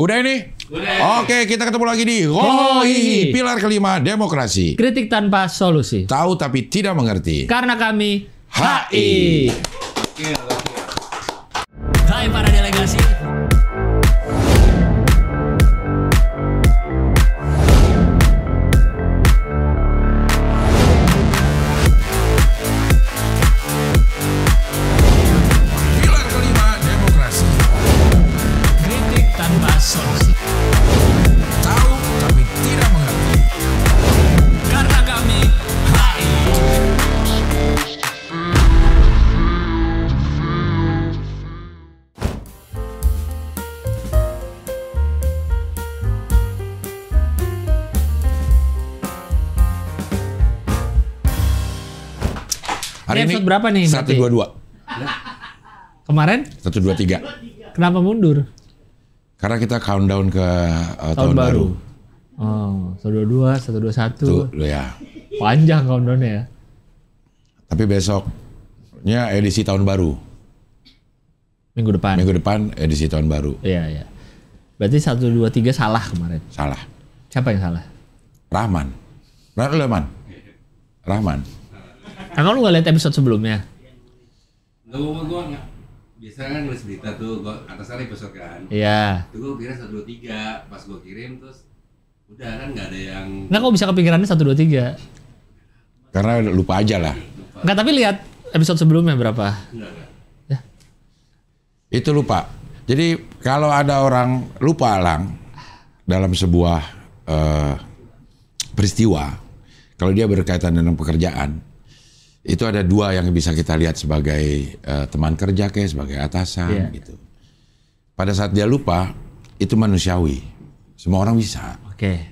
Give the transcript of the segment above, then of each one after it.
Udah ini? Udah. Oke, kita ketemu lagi di Hoi, pilar kelima demokrasi. Kritik tanpa solusi. Tahu tapi tidak mengerti. Karena kami HI. Hai para delegasi. Pilar kelima demokrasi. Kritik tanpa solusi. Tahu tapi tidak mengerti. Karena kami HI. Hari Ini episode berapa nih, 122. Kemarin 123. kenapa mundur? Karena kita countdown ke tahun baru. Oh, 122, 121. Tuh ya. Panjang countdown-nya ya. Tapi besoknya edisi tahun baru. Minggu depan. Minggu depan edisi tahun baru. Iya, iya. Berarti 123 salah kemarin. Salah. Siapa yang salah? Rahman. Rahman. Emang lu gak lihat episode sebelumnya? Gue biasanya kan nulis berita tuh, gue atasnya episode kan. Iya. Itu gue kira 123, pas gue kirim terus udah kan nggak ada yang. Nggak, kok bisa kepikirannya 123? Karena lupa aja lah. Nggak, tapi lihat episode sebelumnya berapa? Enggak. Ya. Itu lupa. Jadi kalau ada orang lupa Lang dalam sebuah peristiwa, kalau dia berkaitan dengan pekerjaan, itu ada dua yang bisa kita lihat sebagai teman kerja sebagai atasan gitu. Pada saat dia lupa, itu manusiawi. Semua orang bisa.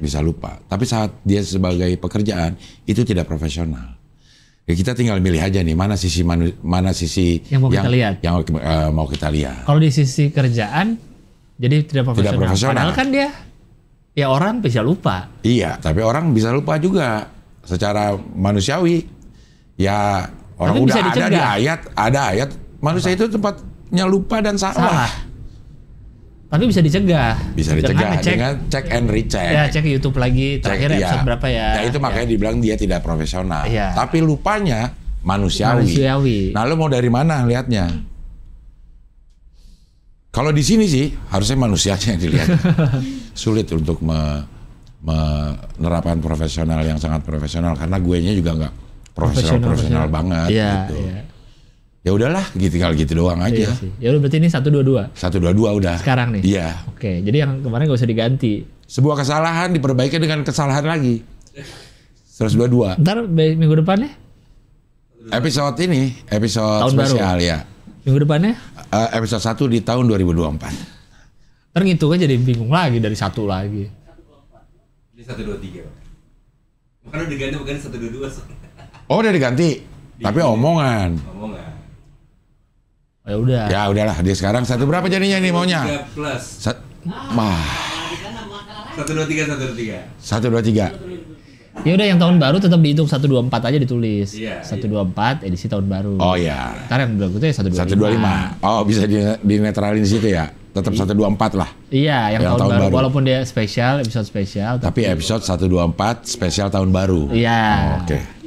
Bisa lupa. Tapi saat dia sebagai pekerjaan, itu tidak profesional. Ya kita tinggal milih aja nih mana sisi yang mau kita lihat. Yang mau kita lihat. Kalau di sisi kerjaan, jadi tidak profesional. Padahal kan dia, ya orang bisa lupa. Iya, tapi orang bisa lupa juga. Secara manusiawi, ya orang tapi udah bisa ada ayat manusia itu tempatnya lupa dan salah. Tapi bisa dicegah. Bisa dicegah dengan check and recheck. Ya, cek YouTube lagi. Terakhir episode berapa ya? Ya itu makanya dibilang dia tidak profesional. Iya. Tapi lupanya manusiawi. Nah, lu mau dari mana lihatnya? Kalau di sini sih harusnya manusianya yang dilihat. Sulit untuk menerapkan profesional yang sangat profesional karena guenya juga nggak profesional banget gitu. Iya. Ya udahlah, tinggal gitu doang aja. Iya sih. Ya udah berarti ini 122. 122 udah. Sekarang nih. Iya. Oke, jadi yang kemarin gak usah diganti. Sebuah kesalahan diperbaiki dengan kesalahan lagi. 122. Ntar minggu depannya? Episode ini, episode tahun spesial baru. Ya. Minggu depannya? Episode 1 di tahun 2024. Ntar ngitungnya jadi bingung lagi dari 1 lagi. Ini 123. Makanya udah ganti bukan 122. Oh, udah diganti. Tapi omongan. Ya udah. Ya udahlah, dia sekarang satu berapa jadinya nih maunya? 3 plus. 123. Ya udah, yang tahun baru tetap dihitung 124 aja ditulis. Iya, 124 edisi tahun baru. Oh iya. Ntar yang berikutnya ya 125. Oh, bisa dinetralin di situ ya. Tetap 124 lah. Iya, yang tahun baru. Walaupun dia spesial, episode spesial. Tapi episode 124 spesial tahun baru. Iya. Oh, oke.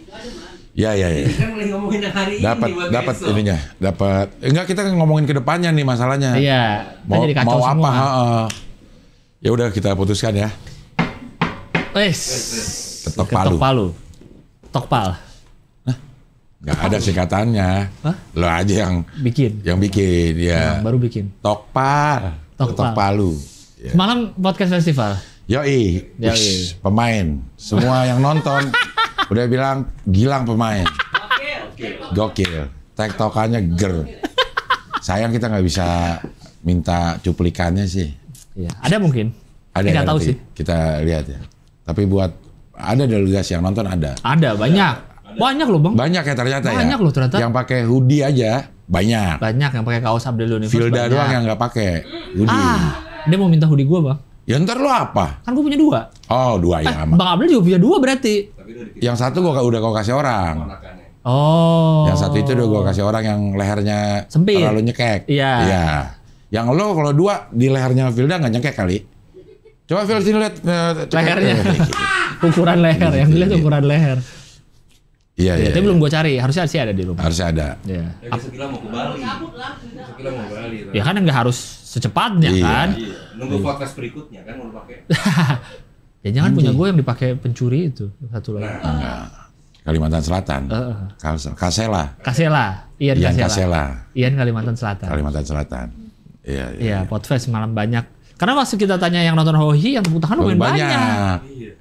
Ya. Kan lagi ngomongin yang hari ini. Dapat ininya. Enggak, kita ngomongin ke depannya nih masalahnya. Iya. Mau semua. apa? Ya udah kita putuskan ya. Ketok palu. Tokpal. Nggak ada singkatannya. Hah? Lo aja yang bikin ya. Baru bikin. Tokpal. Ketok palu. Ya. Semalam podcast festival. Yoi. Pemain. Semua yang nonton udah bilang Gilang pemain. Gokil. Tektokannya ger. Sayang kita nggak bisa minta cuplikannya sih. Iya. Ada mungkin. Ada. Nggak tahu sih. Kita lihat ya. Tapi buat ada delegasi yang nonton ada. Ada banyak. Banyak loh bang. Banyak ya ternyata ya. Banyak loh ternyata. Yang pakai hoodie aja banyak. Banyak yang pakai kaos Abdel Universe. Filda doang yang nggak pakai hoodie. Dia mau minta hoodie gua bang. Ya ntar lo apa? Kan gue punya 2. Oh 2 ya. Bang Abdel juga punya 2 berarti. Yang satu udah gua kasih orang. Oh. Yang satu itu udah gua kasih orang yang lehernya sempit. terlalu nyekek. Iya. Iya. Yang lo kalau 2 di lehernya Vilda nggak nyengkek kali. Coba Vilda sini lihat lehernya. Ukuran leher, yang dilihat ukuran leher. Iya. Tapi belum gue cari, harusnya sih ada di rumah. Harusnya ada. Iya. Besok kita mau ke Bali. Besok kita mau ke Bali. Ya kan nggak harus secepatnya kan. Iya. Nunggu podcast berikutnya kan mau pakai. Ya jangan punya gue yang dipakai pencuri itu satu lagi. Enggak. Kalimantan Selatan. Kasela. Ian Kasela. Ian Kalimantan Selatan. Kalimantan Selatan. Iya. Iya, Podfest malam banyak. Karena waktu kita tanya yang nonton Hohi, yang tepuk tangan lumayan banyak.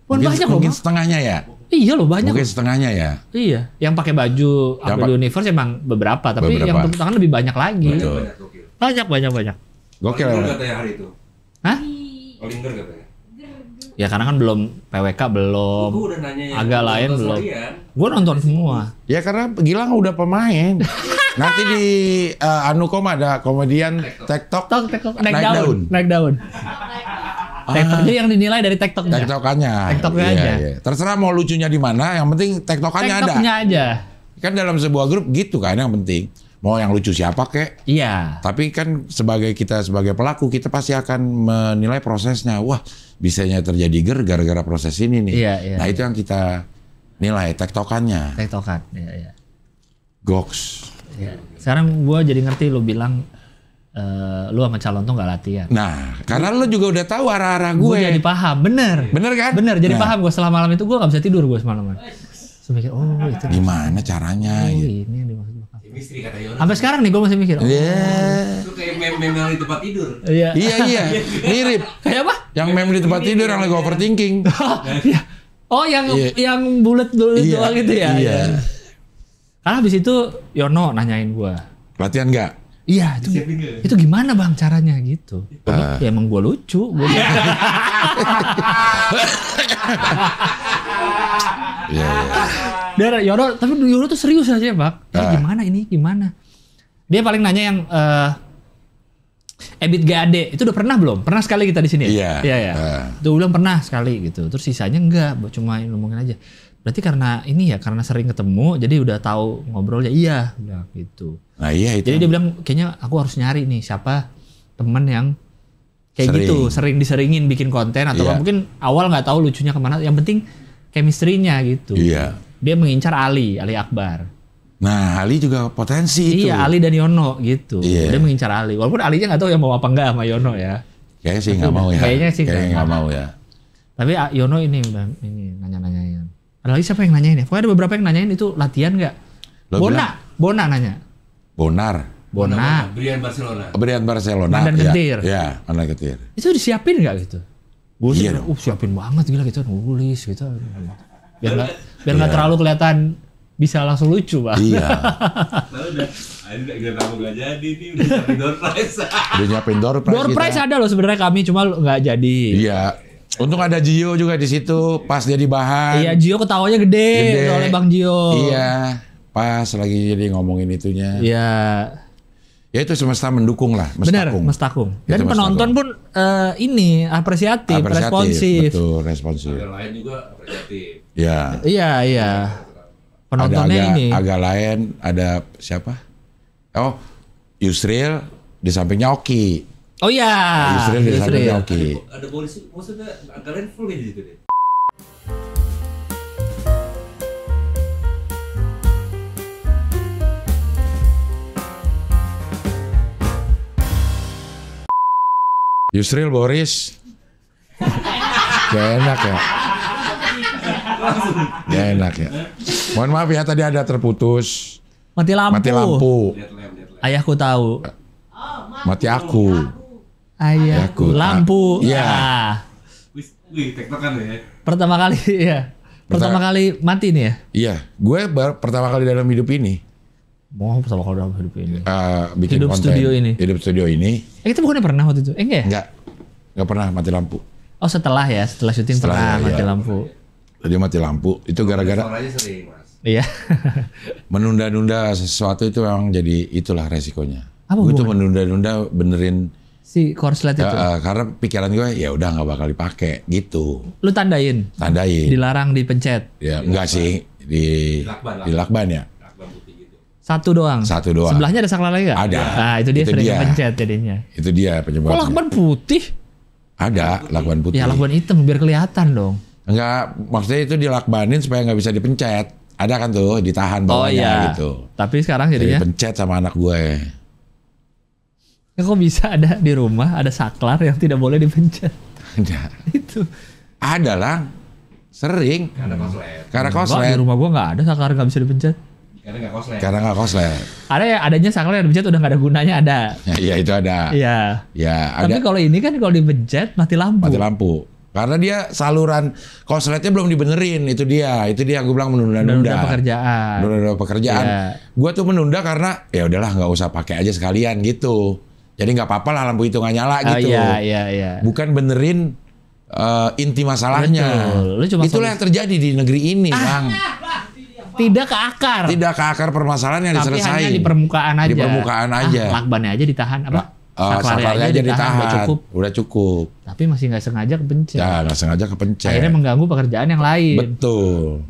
Mungkin setengahnya ya. Iya loh banyak. Mungkin setengahnya ya. Iya, yang pakai baju April Universe emang beberapa, tapi yang tepuk tangan lebih banyak lagi. Banyak. Gokil. Olinger katanya hari itu. Hah? Olinger katanya. Ya karena kan belum PWK belum. Gue udah nanya yang agak lain belum. Gue nonton semua. Ya karena Gilang udah pemain. Nanti di Anukom ada komedian TikTok naik daun. TikTok yang dinilai dari TikToknya. TikToknya aja. Iya. Terserah mau lucunya di mana, yang penting TikToknya ada. TikToknya aja. Kan dalam sebuah grup gitu kan yang penting. Mau yang lucu siapa kek. Iya. Tapi kan sebagai pelaku kita pasti akan menilai prosesnya. Wah, bisanya terjadi gara-gara proses ini nih. Iya. Nah, itu yang kita nilai tektokannya. Tektokan, iya. Goks. Iya. Sekarang gue jadi ngerti lu bilang lu sama calon tuh nggak latihan. Nah, karena lu juga udah tahu arah-arah gue. Gue jadi paham, bener kan? Bener, jadi paham gue setelah malam itu gue nggak bisa tidur gue semalaman. Terus mikir, oh itu. Gimana caranya? Ini yang dimaksud bakal. Misteri kata Yono. Sampai sekarang nih gue masih mikir. Itu kayak meme yang di tempat tidur. Iya. Mirip. Kayak apa? Yang meme di tempat tidur yang lagi overthinking. Oh, yang bulat doang gitu ya. Iya. Karena habis itu Yono nanyain gue. Latihan nggak? Iya, itu gimana bang caranya gitu? Ya emang gue lucu. Dan Yono, tapi Yono tuh serius aja bang. Gimana? Dia paling nanya yang EBIT GAD itu udah pernah belum? Pernah sekali kita di sini. Iya. Itu bilang pernah sekali gitu. Terus sisanya enggak, cuma ngomongin aja. Berarti karena karena sering ketemu, jadi udah tahu ngobrolnya. Iya, bilang gitu. Nah iya itu. Jadi dia bilang kayaknya aku harus nyari nih siapa temen yang kayak gitu, sering diseringin bikin konten atau mungkin awal nggak tahu lucunya kemana. Yang penting chemistry-nya gitu. Iya. Dia mengincar Ali Akbar. Nah Ali juga potensi itu. Iya, Ali dan Yono gitu. Iya. Dia mengincar Ali. Walaupun Alinya nggak tahu ya mau apa enggak sama Yono ya. Kayaknya sih nggak mau ya. Kayaknya sih nggak mau ya. Tapi Yono ini nanya-nanyain. Ada lagi siapa yang nanyain ya? Pokoknya ada beberapa yang nanyain itu latihan nggak? Bona nanya. Bona. Brian Barcelona. Mandan Getir. Iya, Mandan Getir. Itu disiapin nggak gitu? Gue sih, siapin banget gila gitu, nulis gitu. Biar nggak terlalu kelihatan bisa langsung lucu bang. Iya. Udah tamu nggak jadi nih, udah nyiapin door prize. Udah nyiapin door prize. Door prize ada loh sebenarnya kami, cuma nggak jadi. Iya. Untung ada Gio juga di situ, pas jadi bahan. Iya, Gio ketawanya gede oleh Bang Gio. Iya, pas lagi jadi ngomongin itunya. Iya. Ya itu semesta mendukung lah, mestakung. Dan penonton pun apresiatif, responsif. Betul, responsif. Yang lain juga apresiatif. Iya. Penontonnya agak lain, ada siapa? Oh, Yusril di sampingnya Oki. Oh iya. Yusril di sampingnya Oki. Ada polisi, maksudnya agak lain full ya di situ deh. Yusril Boris. Gak enak ya. Gak enak ya. Mohon maaf ya tadi ada terputus. Mati lampu. Ayahku tahu. Mati aku. Ayahku. Lampu. Iya. Wih, tektokan ya. Pertama kali ya. Pertama kali mati nih ya. Iya, gue pertama kali dalam hidup ini. Mau pertama kali dalam hidup ini. Bikin hidup konten. Hidup studio ini. Itu bukannya pernah waktu itu? Enggak. Enggak pernah mati lampu. Oh setelah syuting pernah mati lampu. Jadi mati lampu itu gara-gara. Suaranya sering mas. Iya. Menunda-nunda sesuatu itu memang jadi itulah resikonya. Apa gue tuh menunda-nunda benerin si korslet itu. Karena pikiran gue ya udah nggak bakal dipakai gitu. Lu tandain. Dilarang dipencet. Ya enggak sih di lakban ya. Satu doang. Sebelahnya ada saklar lagi nggak? Ada. Nah itu dia sering pencet jadinya. Itu dia penyebabnya. Kok lakban putih? Ada lakban putih. Ya lakban hitam biar kelihatan dong. Enggak, maksudnya itu dilakbanin supaya nggak bisa dipencet. Ada kan tuh ditahan bawahnya gitu. Tapi sekarang jadinya dipencet sama anak gue. Ya kok bisa ada di rumah ada saklar yang tidak boleh dipencet? Ada. Itu. Ada lah. Sering. Karena koslet. Di rumah gue nggak ada saklar nggak bisa dipencet. Karena nggak koslet. Ada ya, adanya saklar yang dipencet udah nggak ada gunanya ada. Iya itu ada. Iya. Ya ada. Tapi kalau ini kan kalau dipencet mati lampu. Mati lampu. Karena dia saluran kosletnya belum dibenerin. Itu dia gue bilang menunda-nunda pekerjaan. Menunda pekerjaan. Yeah. Gue tuh menunda karena ya udahlah nggak usah pakai aja sekalian gitu. Jadi nggak apa-apa lah lampu itu nggak nyala gitu. Iya. Bukan benerin inti masalahnya. Itulah yang terjadi di negeri ini, Bang. Tidak ke akar. Tidak ke akar permasalahan yang diselesaikan. Tapi hanya di permukaan aja. Di permukaan aja. Lakbannya aja ditahan apa? Saklarnya aja ditahan. Udah cukup. Tapi masih nggak sengaja kepencet. Ya nggak sengaja kepencet. Akhirnya mengganggu pekerjaan yang lain. Betul.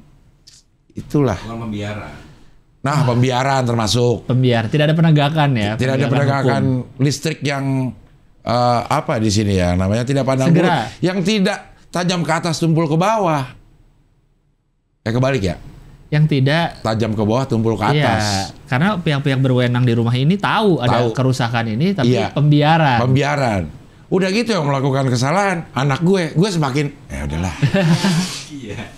Itulah. Pembiaran. Nah, pembiaran termasuk. Tidak ada penegakan ya. Tidak ada penegakan listrik yang apa di sini ya namanya tidak pandang bulu. Yang tidak tajam ke atas tumpul ke bawah. Kebalik ya. Yang tidak tajam ke bawah tumpul ke atas. Iya, karena pihak-pihak berwenang di rumah ini tahu ada kerusakan ini, tapi pembiaran. Udah gitu yang melakukan kesalahan, anak gue semakin ya udahlah. Iya.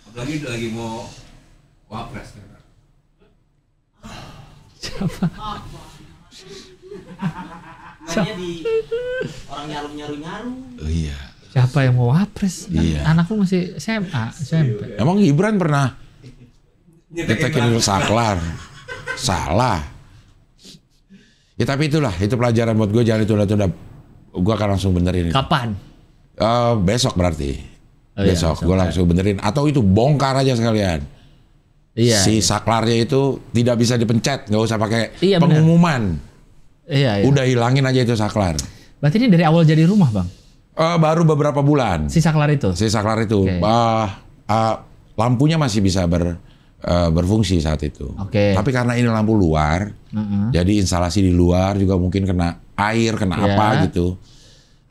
Apalagi udah lagi mau wapres. Siapa? Namanya di orang nyaru. Oh, iya. Siapa yang mau wapres? Iya. Anakku masih SMA, SMP. Emang Gibran pernah ditekin saklar? Salah. Ya tapi itulah, itu pelajaran buat gue, jangan ditunda-tunda. Gue akan langsung benerin. Kapan? Besok berarti. Besok gue langsung benerin. Atau itu bongkar aja sekalian. Iya. Si saklarnya itu tidak bisa dipencet, nggak usah pakai pengumuman. Iya. Udah hilangin aja itu saklar. Berarti ini dari awal jadi rumah, Bang? Baru beberapa bulan. Si saklar itu? Okay. Lampunya masih bisa berfungsi saat itu. Okay. Tapi karena ini lampu luar, jadi instalasi di luar juga mungkin kena air, kena apa gitu.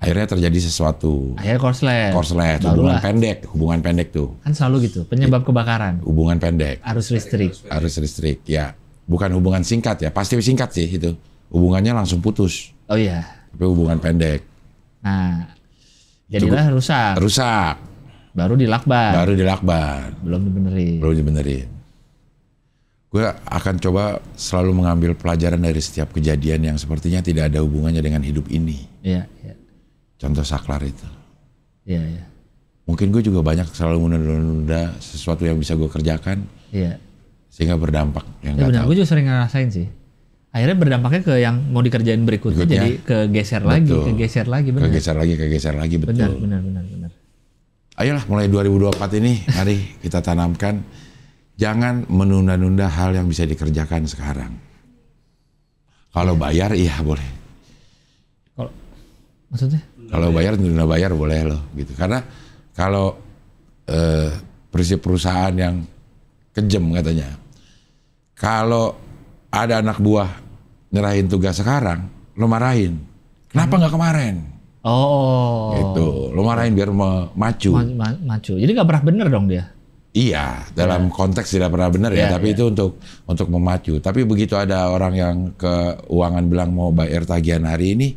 Akhirnya terjadi sesuatu. Akhirnya korslet. Hubungan pendek tuh. Kan selalu gitu, penyebab kebakaran. Hubungan pendek. Arus listrik, ya. Bukan hubungan singkat ya, pasti singkat sih itu. Hubungannya langsung putus. Oh iya. Tapi hubungan pendek. Nah, jadilah rusak. Baru dilakban. Belum dibenerin. Gue akan coba selalu mengambil pelajaran dari setiap kejadian yang sepertinya tidak ada hubungannya dengan hidup ini. Iya. Contoh saklar itu. Iya. Mungkin gue juga banyak selalu menunda sesuatu yang bisa gue kerjakan. Iya. Sehingga berdampak yang nggak tahu. Gue juga sering ngerasain sih. Akhirnya berdampaknya ke yang mau dikerjain berikutnya jadi kegeser lagi. Benar. Kegeser lagi, betul. Benar. Ayolah mulai 2024 ini, mari kita tanamkan. Jangan menunda-nunda hal yang bisa dikerjakan sekarang. Kalau bayar, iya boleh. Maksudnya? Kalau bayar, tunda bayar boleh loh, gitu. Karena kalau prinsip perusahaan yang kejam katanya, kalau ada anak buah nyerahin tugas sekarang, lo marahin. Kenapa nggak kemarin? Oh. Gitu, lo marahin biar memacu. Macu. Jadi nggak pernah bener dong dia? Iya, dalam konteks tidak pernah benar ya, tapi itu untuk memacu. Tapi begitu ada orang yang keuangan bilang mau bayar tagihan hari ini,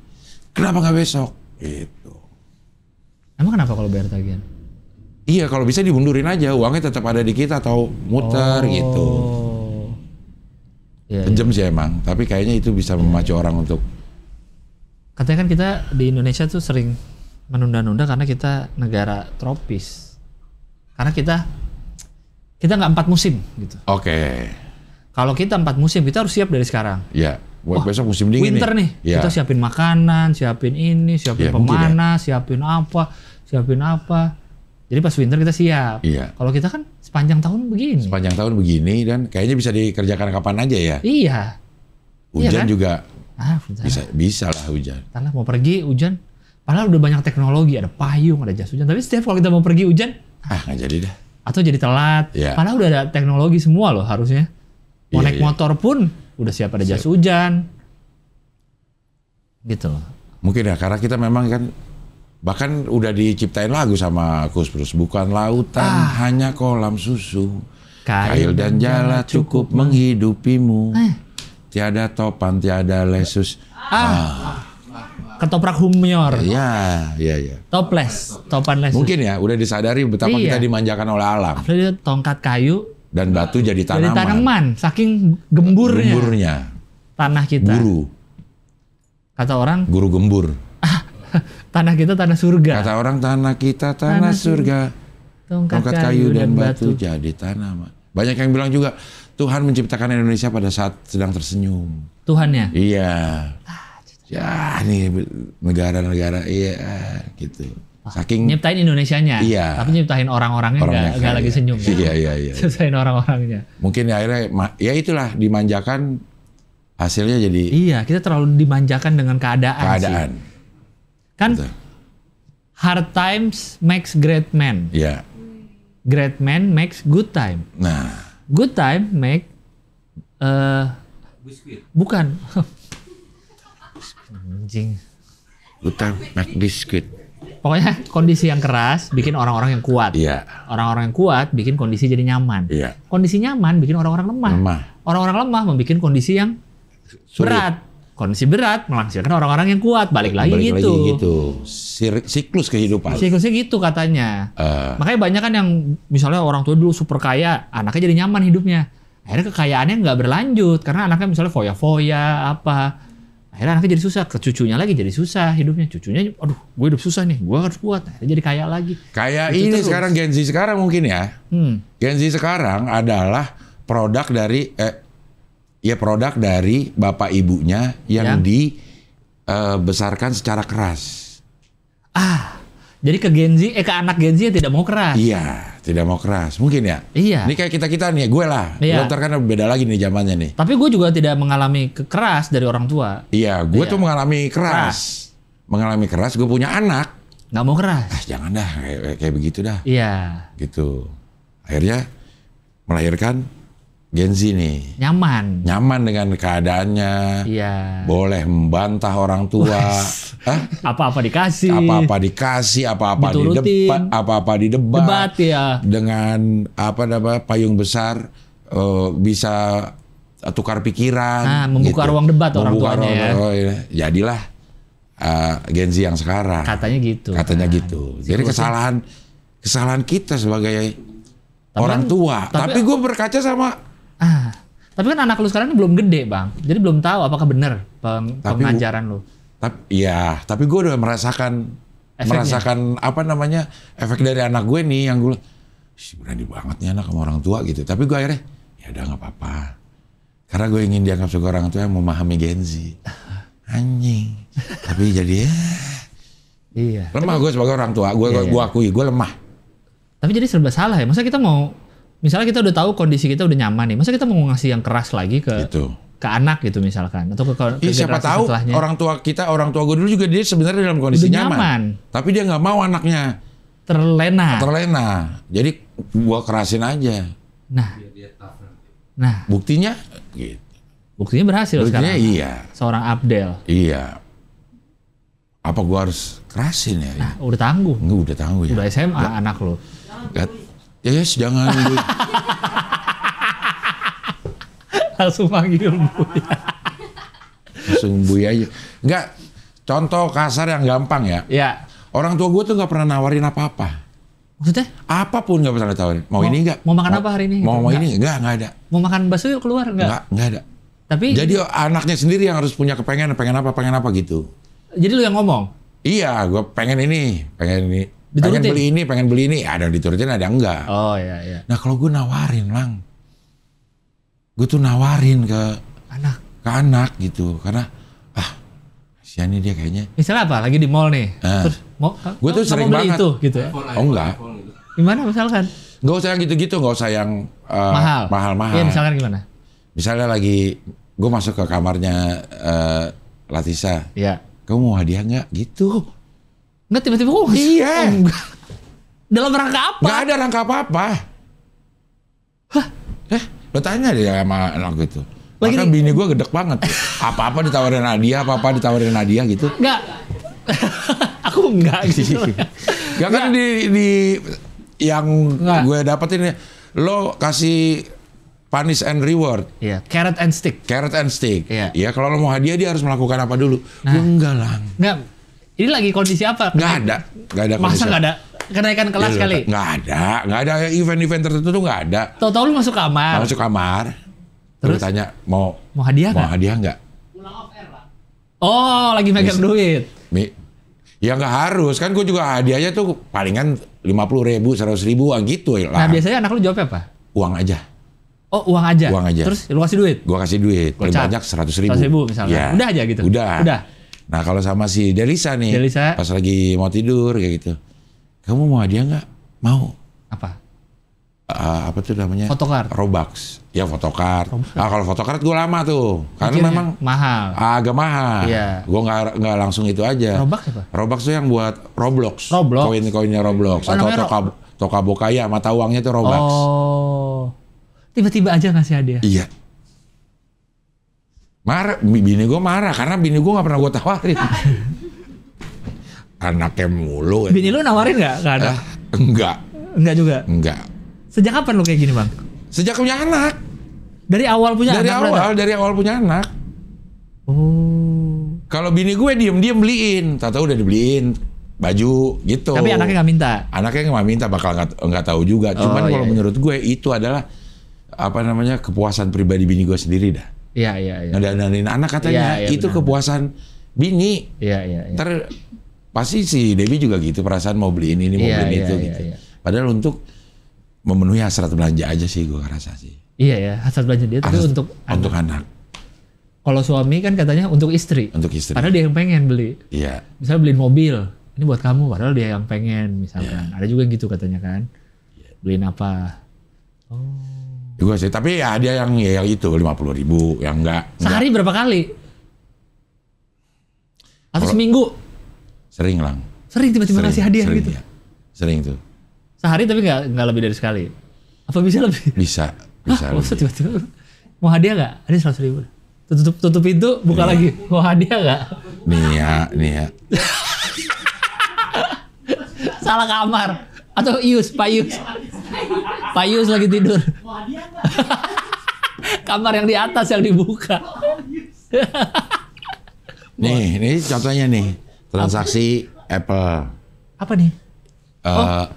kenapa nggak besok? Gitu. Emang kenapa kalau bayar tagihan? Iya, kalau bisa dimundurin aja, uangnya tetap ada di kita atau muter gitu. Kejam sih emang, tapi kayaknya itu bisa memacu orang untuk. Katanya kan kita di Indonesia tuh sering menunda-nunda karena kita negara tropis. Karena kita nggak 4 musim gitu. Oke. Kalau kita 4 musim, kita harus siap dari sekarang. Iya. Buat besok musim dingin winter nih. Ya. Kita siapin makanan, siapin ini, siapin pemanas, siapin apa. Jadi pas winter kita siap. Iya. Kalau kita kan sepanjang tahun begini dan kayaknya bisa dikerjakan kapan aja ya. Iya. Hujan iya kan? juga. Bisa lah hujan. Karena mau pergi hujan. Padahal udah banyak teknologi, ada payung, ada jas hujan. Tapi setiap kalau kita mau pergi hujan, nggak jadi dah. Atau jadi telat. Ya. Padahal udah ada teknologi semua loh harusnya. Mau Iya, naik iya. motor pun udah siap ada jas hujan. Gitu loh. Mungkin ya karena kita memang kan bahkan udah diciptain lagu sama Kus Plus, bukan lautan hanya kolam susu. Kail dan jala cukup menghidupimu. Tiada topan, tiada lesus. Ketoprak humyor. Ya. Toples, topan lesus. Mungkin ya udah disadari betapa Iya. kita dimanjakan oleh alam Apalagi dia tongkat kayu dan batu jadi dari tanaman. tanaman, saking gemburnya Gemburnya. tanah kita. Kata orang, Guru gembur. tanah kita tanah surga. Kata orang tanah kita tanah surga. Tongkat kayu dan batu jadi tanaman. Banyak yang bilang juga Tuhan menciptakan Indonesia pada saat sedang tersenyum. Tuhannya. Iya. Ya nih negara-negara iya gitu. Saking Nyiptain Indonesianya, Iya. tapi nyiptain orang-orangnya orangnya nggak lagi kaya. senyum. kan? Iya. Nyiptain orang-orangnya. Mungkin akhirnya ya itulah dimanjakan hasilnya jadi Iya, kita terlalu dimanjakan dengan keadaan. keadaan. Sih. Kan Betul. hard times makes great man. Iya. Great man makes good time. Nah, Good time make Biskuit. bukan. Anjing. utang make biskuit. Pokoknya kondisi yang keras bikin orang-orang yang kuat. Iya. Orang-orang yang kuat bikin kondisi jadi nyaman. Iya. Kondisi nyaman bikin orang-orang lemah. Lemah. Orang-orang lemah membuat kondisi yang Sulit. berat. Kondisi berat menghasilkan orang-orang yang kuat. Balik lagi gitu. Siklus kehidupan. Siklusnya gitu katanya. Eh, Makanya banyak kan yang misalnya orang tua dulu super kaya, anaknya jadi nyaman hidupnya. Akhirnya kekayaannya nggak berlanjut karena anaknya misalnya foya-foya apa. Akhirnya anaknya jadi susah, ke cucunya lagi jadi susah hidupnya. Cucunya, aduh, gue hidup susah nih, gue harus kuat. Akhirnya jadi kaya lagi. kayak Itu ini terus. sekarang Gen Z sekarang mungkin ya. Gen Z sekarang adalah produk dari produk dari bapak ibunya yang dibesarkan secara keras. Jadi ke Gen Z, ke anak Gen Z yang tidak mau keras. Iya, tidak mau keras. Mungkin ya. Iya. Ini kayak kita nih, gue lah. Iya. Lo ntar kan beda lagi nih zamannya nih. Tapi gue juga tidak mengalami keras dari orang tua. Iya, gue Iya. tuh mengalami keras. Mengalami keras, gue punya anak. Nggak mau keras. Jangan dah, kayak begitu dah. Iya. Gitu. Akhirnya melahirkan Gen Z nih. Nyaman. Nyaman dengan keadaannya. Iya. Boleh membantah orang tua. Hah? Apa-apa dikasih. Apa-apa dikasih, apa-apa Diturutin. di debat. Debat ya. Dengan payung besar bisa tukar pikiran. Membuka ruang debat orang Membuka tuanya ya. iya. Jadilah Gen Z yang sekarang. Katanya gitu. Katanya Kan. gitu. Jadi kesalahan kita sebagai Tapi orang kan- tua. tapi- Tapi gue berkaca sama Tapi kan anak lu sekarang ini belum gede, Bang. Jadi belum tahu apakah benar pengajaran lu. tapi gue udah merasakan Efeknya. efek dari anak gue nih yang gue berani banget nih anak sama orang tua gitu. Tapi gue akhirnya ya udah nggak apa-apa. Karena gue ingin dianggap sebagai orang tua yang memahami Gen Z. Anjing. Tapi jadi Iya. lemah gue sebagai orang tua. Gue akui gue lemah. Tapi jadi serba salah ya. Masa kita mau, misalnya kita udah tahu kondisi kita udah nyaman nih. Masa kita mau ngasih yang keras lagi ke Gitu. anak gitu misalkan, atau ke Siapa generasi tahu setelahnya. orang tua gue dulu juga dia sebenarnya dalam kondisi Udah nyaman. nyaman. Tapi dia nggak mau anaknya terlena. Jadi gue kerasin aja. Nah, Biar dia tough nanti. Buktinya gitu. buktinya berhasil Buktinya sekarang. iya. Seorang Abdel. Iya. Apa gua harus kerasin ya? Nah, udah tangguh. Enggak udah tangguh ya. Udah SMA anak lo. Yes, jangan Bu. Langsung manggil Buya. Langsung buy aja. Enggak, contoh kasar yang gampang ya. Ya. Orang tua gue tuh nggak pernah nawarin apa-apa. Maksudnya? Apapun nggak pernah ditawarin. Mau ini enggak? Mau makan apa hari ini? Mau Enggak. ini? Enggak ada. Mau makan bakso yuk keluar enggak? Enggak ada. Tapi Jadi anaknya sendiri yang harus punya pengen apa gitu. jadi lu yang ngomong. Iya, gue pengen ini. Pengen Diturutin? beli ini. Ada yang diturutin, ada yang enggak. Oh iya. Nah kalau gue nawarin, Lang. Gue tuh nawarin ke anak gitu. Karena, kasihan nih dia kayaknya. Misalnya apa? Lagi di mall nih. Nah. Terus mau Gua tuh kamu sering beli banget. itu gitu ya. iPhone, Oh, enggak. iPhone gitu. Gimana misalkan? Gak usah yang gitu-gitu, gak usah yang mahal-mahal. Iya, misalkan gimana? Misalnya lagi, gue masuk ke kamarnya Latisa. Iya. Kamu mau hadiah nggak? Gitu. Enggak tiba-tiba kok ngasih? Iya. Oh, enggak. Dalam rangka apa? Nggak ada rangka apa-apa. Lo tanya deh sama anak gue tuh. Lagi Maka bini gue gedek banget. Apa-apa ditawarin hadiah gitu. Enggak. Aku enggak gitu. Gak kan di yang Nggak. gue dapetin lo kasih punish and reward. Iya, carrot and stick. Carrot and stick. Iya. Ya kalau lo mau hadiah dia harus melakukan apa dulu. Nah. Gue enggak lah. Enggak. Ini lagi kondisi apa? Nggak ada Masa kondisi. nggak ada kenaikan kelas Ya, kali? Nggak ada event-event tertentu tuh nggak ada. Tahu-tahu lu masuk kamar. Masuk kamar. Terus tanya mau hadiah nggak? hadiah nggak? Oh, lagi megang duit. Ya nggak harus kan, gue juga hadiahnya tuh palingan 50.000, 100.000 gitu lah. Nah, biasanya anak lu jawab apa? Uang aja. Oh, uang aja. Uang aja. Terus lu kasih duit? Gue kasih duit paling Gocap. banyak 100.000. 100.000 misalnya. Ya. Udah aja gitu. Udah. Nah kalau sama si Delisa nih, Delisa. pas lagi mau tidur kayak gitu, kamu mau hadiah nggak? Mau. Apa? Apa tuh namanya? Photocard. Robux. Ya photocard. Kalau photocard gue lama tuh, karena Mikirnya memang mahal. agak mahal. Iya. Gue nggak langsung itu aja. Robux apa? Robux tuh yang buat Roblox. Roblox. Koin-koinnya Roblox. Oh, Atau namanya Toka Bokaya, mata uangnya tuh Robux. Oh. Tiba-tiba aja ngasih hadiah. Iya. Marah, bini gue marah karena bini gue nggak pernah gue tawarin. Anaknya mulu. Bini lu nawarin nggak? Nggak ada. Enggak. Enggak juga. Enggak. Sejak kapan lu kayak gini, Bang? Sejak punya anak. Dari awal punya anak. Dari awal punya anak. Oh. Kalau bini gue diem beliin, tahu udah dibeliin baju gitu. Tapi anaknya nggak minta. Anaknya nggak minta, bakal nggak tahu juga. Cuman kalau menurut gue itu adalah apa namanya kepuasan pribadi bini gue sendiri dah. Iya. Ngedananin anak katanya, Iya, itu benar. kepuasan bini. Iya. Ntar pasti si Debbie juga gitu, perasaan mau beliin ini, mau beliin itu gitu. Iya. Padahal untuk memenuhi hasrat belanja aja sih gue rasa sih. Iya ya, hasrat belanja dia tapi untuk anak. Kalau suami kan katanya untuk istri. Untuk istri. Padahal dia yang pengen beli. Iya. Misalnya beliin mobil, ini buat kamu, padahal dia yang pengen misalkan. Ada juga yang gitu katanya kan. Beliin apa? Oh. Juga sih, tapi ya dia yang itu 50.000, yang enggak. Sehari berapa kali? Atau seminggu? Sering lang. Sering tiba-tiba ngasih hadiah sering, gitu. Ya. Sering tuh. Sehari tapi nggak lebih dari sekali. Apa bisa lebih? Bisa Maksud lebih. tiba-tiba mau hadiah nggak? Ada 100.000. Tutup pintu, buka lagi. Mau hadiah nggak? Nih ya. Salah kamar. Atau Pak Yus lagi tidur. Kamar yang di atas yang dibuka. Nih, ini contohnya nih. Transaksi Apple. Apa nih?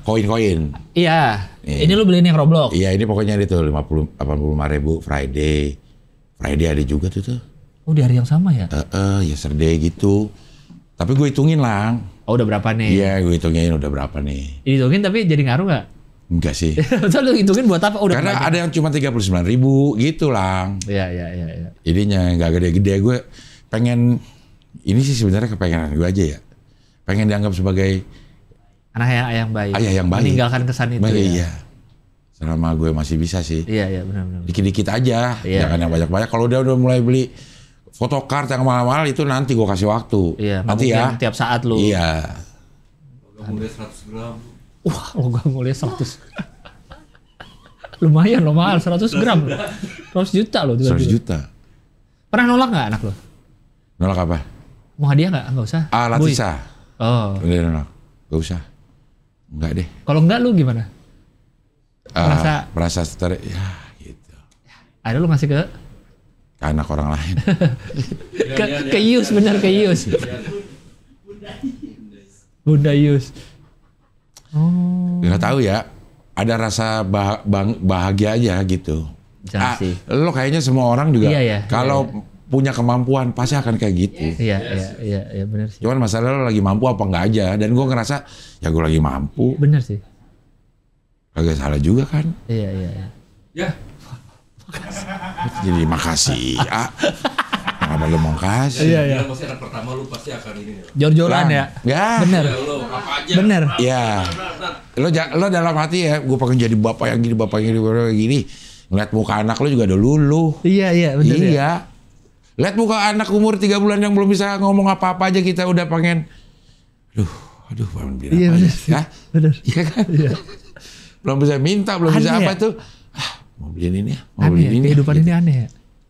Koin-koin. Iya. Nih. Ini lu beliin yang Roblox. Iya, ini pokoknya itu 85.000 Friday. Friday ada juga tuh. Oh, di hari yang sama ya? Yesterday gitu. Tapi gue hitungin lang. Oh, udah berapa nih? Iya, gue hitungin udah berapa nih. Dihitungin tapi jadi ngaruh nggak? Enggak sih. Betul, lu hitungin buat apa? Udah Karena banyak. ada yang cuma 39.000 gitu lang. Iya. Jadinya nggak gede-gede. Gue pengen, ini sih sebenarnya kepengenan gue aja ya. Pengen dianggap sebagai Anak yang baik. Ayah yang baik. Meninggalkan kesan itu. baik, Ya? iya. Selama gue masih bisa sih. Iya, benar. Dikit-dikit aja, Iya. jangan yang banyak-banyak. Kalau udah mulai beli photocard yang mahal-mahal itu nanti gue kasih waktu. Iya, nanti ya. tiap saat lu. Iya. Mulai 100 gram. Wah, logam mulia 100. Lumayan loh, mahal 100 gram. 100 juta loh. 100 juta. Pernah nolak nggak anak lo? Nolak apa? Mau hadiah nggak? Nggak usah. Latisa. Oh. Udah nolak. Gak usah. Enggak deh. Kalau enggak lu gimana? Merasa ya gitu. Ada lu ngasih ke Anak orang lain. ke Yus, bener ke Yus. Bunda Yus. Oh. Nggak tahu ya. Ada rasa bahagia aja gitu. Jangan sih. Lo kayaknya semua orang juga. Iya, kalau punya kemampuan pasti akan kayak gitu. Iya, bener sih. Cuman masalah lo lagi mampu apa enggak aja. Dan gue ngerasa ya gue lagi mampu. Bener sih. Kagak salah juga kan. Iya. Ya, Jadi makasih ya. Kenapa lo mau kasih? Iya. pasti anak pertama lu pasti akan ini. Jor-joran ya. Ya. Bener. Ya lu apa aja. Bener. Ya. Lo dalam hati ya. Gue pengen jadi bapak yang gini, bapak yang gini. Ngeliat muka anak lo juga udah luluh. Iya, bener. Iya. Ya. Lihat muka anak umur 3 bulan yang belum bisa ngomong apa-apa aja kita udah pengen. Aduh, belum Iya, apa bener. ya? Bener. Iya kan? Iya. Belum bisa minta, belum bisa Aneh apa ya? tuh. mau beliin ini ya, mau Aneh, beliin ini. kehidupan gitu. ini aneh ya.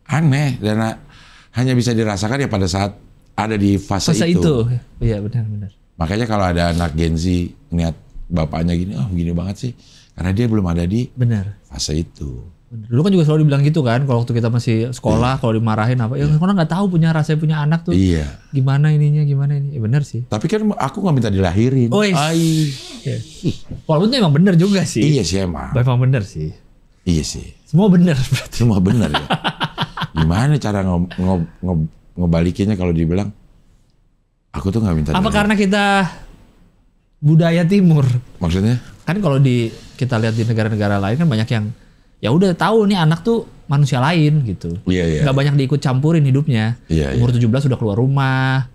Aneh dan hanya bisa dirasakan ya pada saat ada di fase itu. Iya benar. Makanya kalau ada anak Gen Z ngeliat bapaknya gini, oh gini banget sih, karena dia belum ada di fase itu. Bener. Dulu kan juga selalu dibilang gitu kan, kalau waktu kita masih sekolah, kalau dimarahin apa, ya orang nggak tahu rasanya punya anak tuh. Iya. Gimana ini? Ya benar sih. Tapi kan aku nggak minta dilahirin. Oh, iya. Walaupun itu emang bener juga sih. Iya sih emang. Emang bener sih. Iya sih. Semua bener berarti. Semua bener ya. Gimana cara ngebalikinnya kalau dibilang, aku tuh nggak minta Apa dilahirin. karena kita budaya timur? Maksudnya? Kan kalau kita lihat di negara-negara lain kan banyak yang ya udah tahu nih anak tuh manusia lain gitu. Iya. Nggak banyak diikut campurin hidupnya. Iya, Umur 17 udah keluar rumah.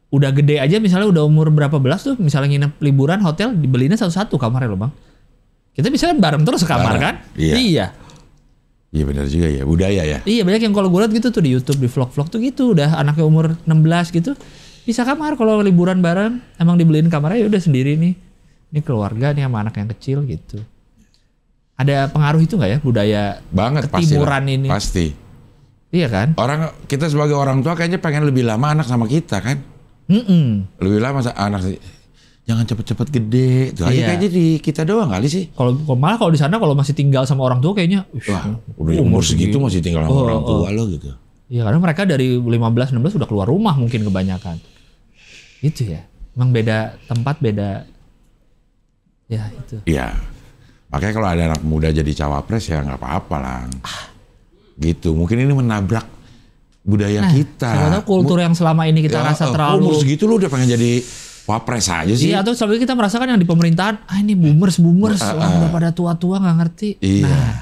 Udah gede aja misalnya udah umur berapa belas tuh misalnya nginep liburan hotel dibelinya satu-satu kamarnya loh bang. Kita bisa bareng terus sekamar kan? Iya. Iya benar juga ya, budaya ya. Iya banyak yang kalau gue lihat gitu tuh di YouTube, di vlog-vlog tuh gitu. Udah anaknya umur 16 gitu. Bisa kamar kalau liburan bareng. Emang dibeliin kamarnya ya udah sendiri nih. Ini keluarga nih sama anak yang kecil gitu. Ada pengaruh itu nggak ya budaya Banget ketimuran pastilah. ini? Pasti. Iya kan? Kita sebagai orang tua kayaknya pengen lebih lama anak sama kita kan. Lebih lama anak jangan cepet-cepet gede. Itu aja kayaknya di kita doang kali sih. Kalau malah kalau di sana kalau masih tinggal sama orang tua kayaknya wah, udah umur segitu masih tinggal sama orang tua lo gitu. Iya karena mereka dari 15-16 udah keluar rumah mungkin kebanyakan. Gitu ya. Emang beda tempat, beda ya itu. Iya. Makanya kalau ada anak muda jadi cawapres ya nggak apa-apa lah. Gitu. Mungkin ini menabrak budaya kita. Siapa tahu kultur yang selama ini kita rasa terlalu. Umur segitu lu udah pengen jadi wapres aja sih. Iya atau selama ini kita merasakan yang di pemerintahan, ini boomers, orang udah pada tua-tua nggak ngerti. Iya. Nah,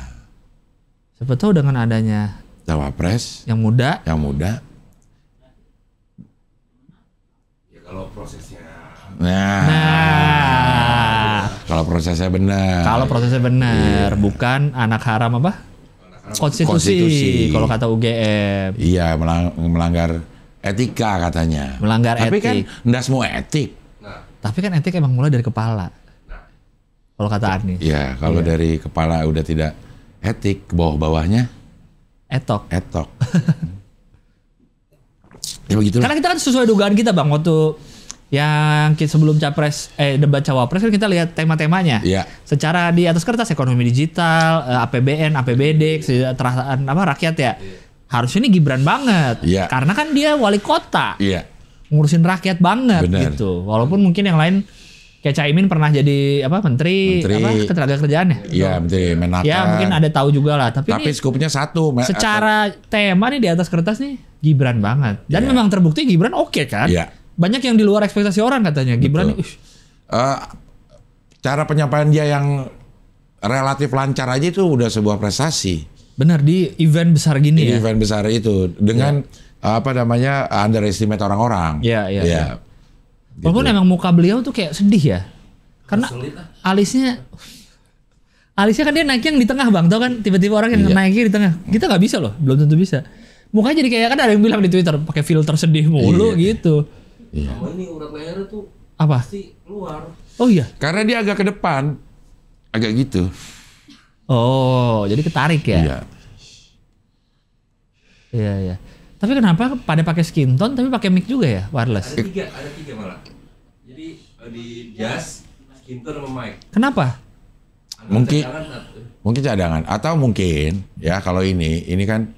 siapa tahu dengan adanya cawapres yang muda. Ya kalau prosesnya. Kalau prosesnya benar. Kalau prosesnya benar, bukan anak haram apa? Konstitusi. Kalau kata UGM. Iya, melanggar etika katanya. Melanggar Tapi etik. kan enggak semua etik. Tapi kan etik emang mulai dari kepala. Kalau kata Anies. Iya, kalau dari kepala udah tidak etik, ke bawah-bawahnya Etok. Ya begitu. Karena kita kan sesuai dugaan kita bang, waktu yang sebelum debat cawapres kan kita lihat tema-temanya. Iya. Secara di atas kertas ekonomi digital, APBN, APBD, kesejahteraan rakyat ya. Harusnya ini Gibran banget. Iya. Karena kan dia wali kota. Iya. Ngurusin rakyat banget. Bener. Gitu. Walaupun mungkin yang lain kayak Caimin pernah jadi menteri ketenagakerjaan ya? Iya, menteri Menaker. Ya mungkin ada tahu juga lah. Tapi ini skupnya satu. secara tema nih di atas kertas nih Gibran banget. Dan memang terbukti Gibran oke kan? Iya. Banyak yang di luar ekspektasi orang katanya. Gibran nih, cara penyampaian dia yang relatif lancar aja itu udah sebuah prestasi. benar di event besar gini Di ya. event besar itu dengan underestimate orang-orang. Iya. Walaupun emang muka beliau tuh kayak sedih ya. Karena alisnya kan dia naik yang di tengah bang. Tau kan tiba-tiba orang yang naiknya di tengah. Kita nggak bisa loh. Belum tentu bisa. Mukanya jadi kayak kan ada yang bilang di Twitter pakai filter sedih mulu gitu. Iya. Sama ini urat lehernya tuh Apa? pasti keluar. Oh iya. Karena dia agak ke depan. Agak gitu. Oh, jadi ketarik ya. Iya. Tapi kenapa pada pakai skin tone tapi pakai mic juga ya, wireless? Ada tiga malah. Jadi di jas, skin tone sama mic. Kenapa? Mungkin cadangan atau mungkin ya kalau ini kan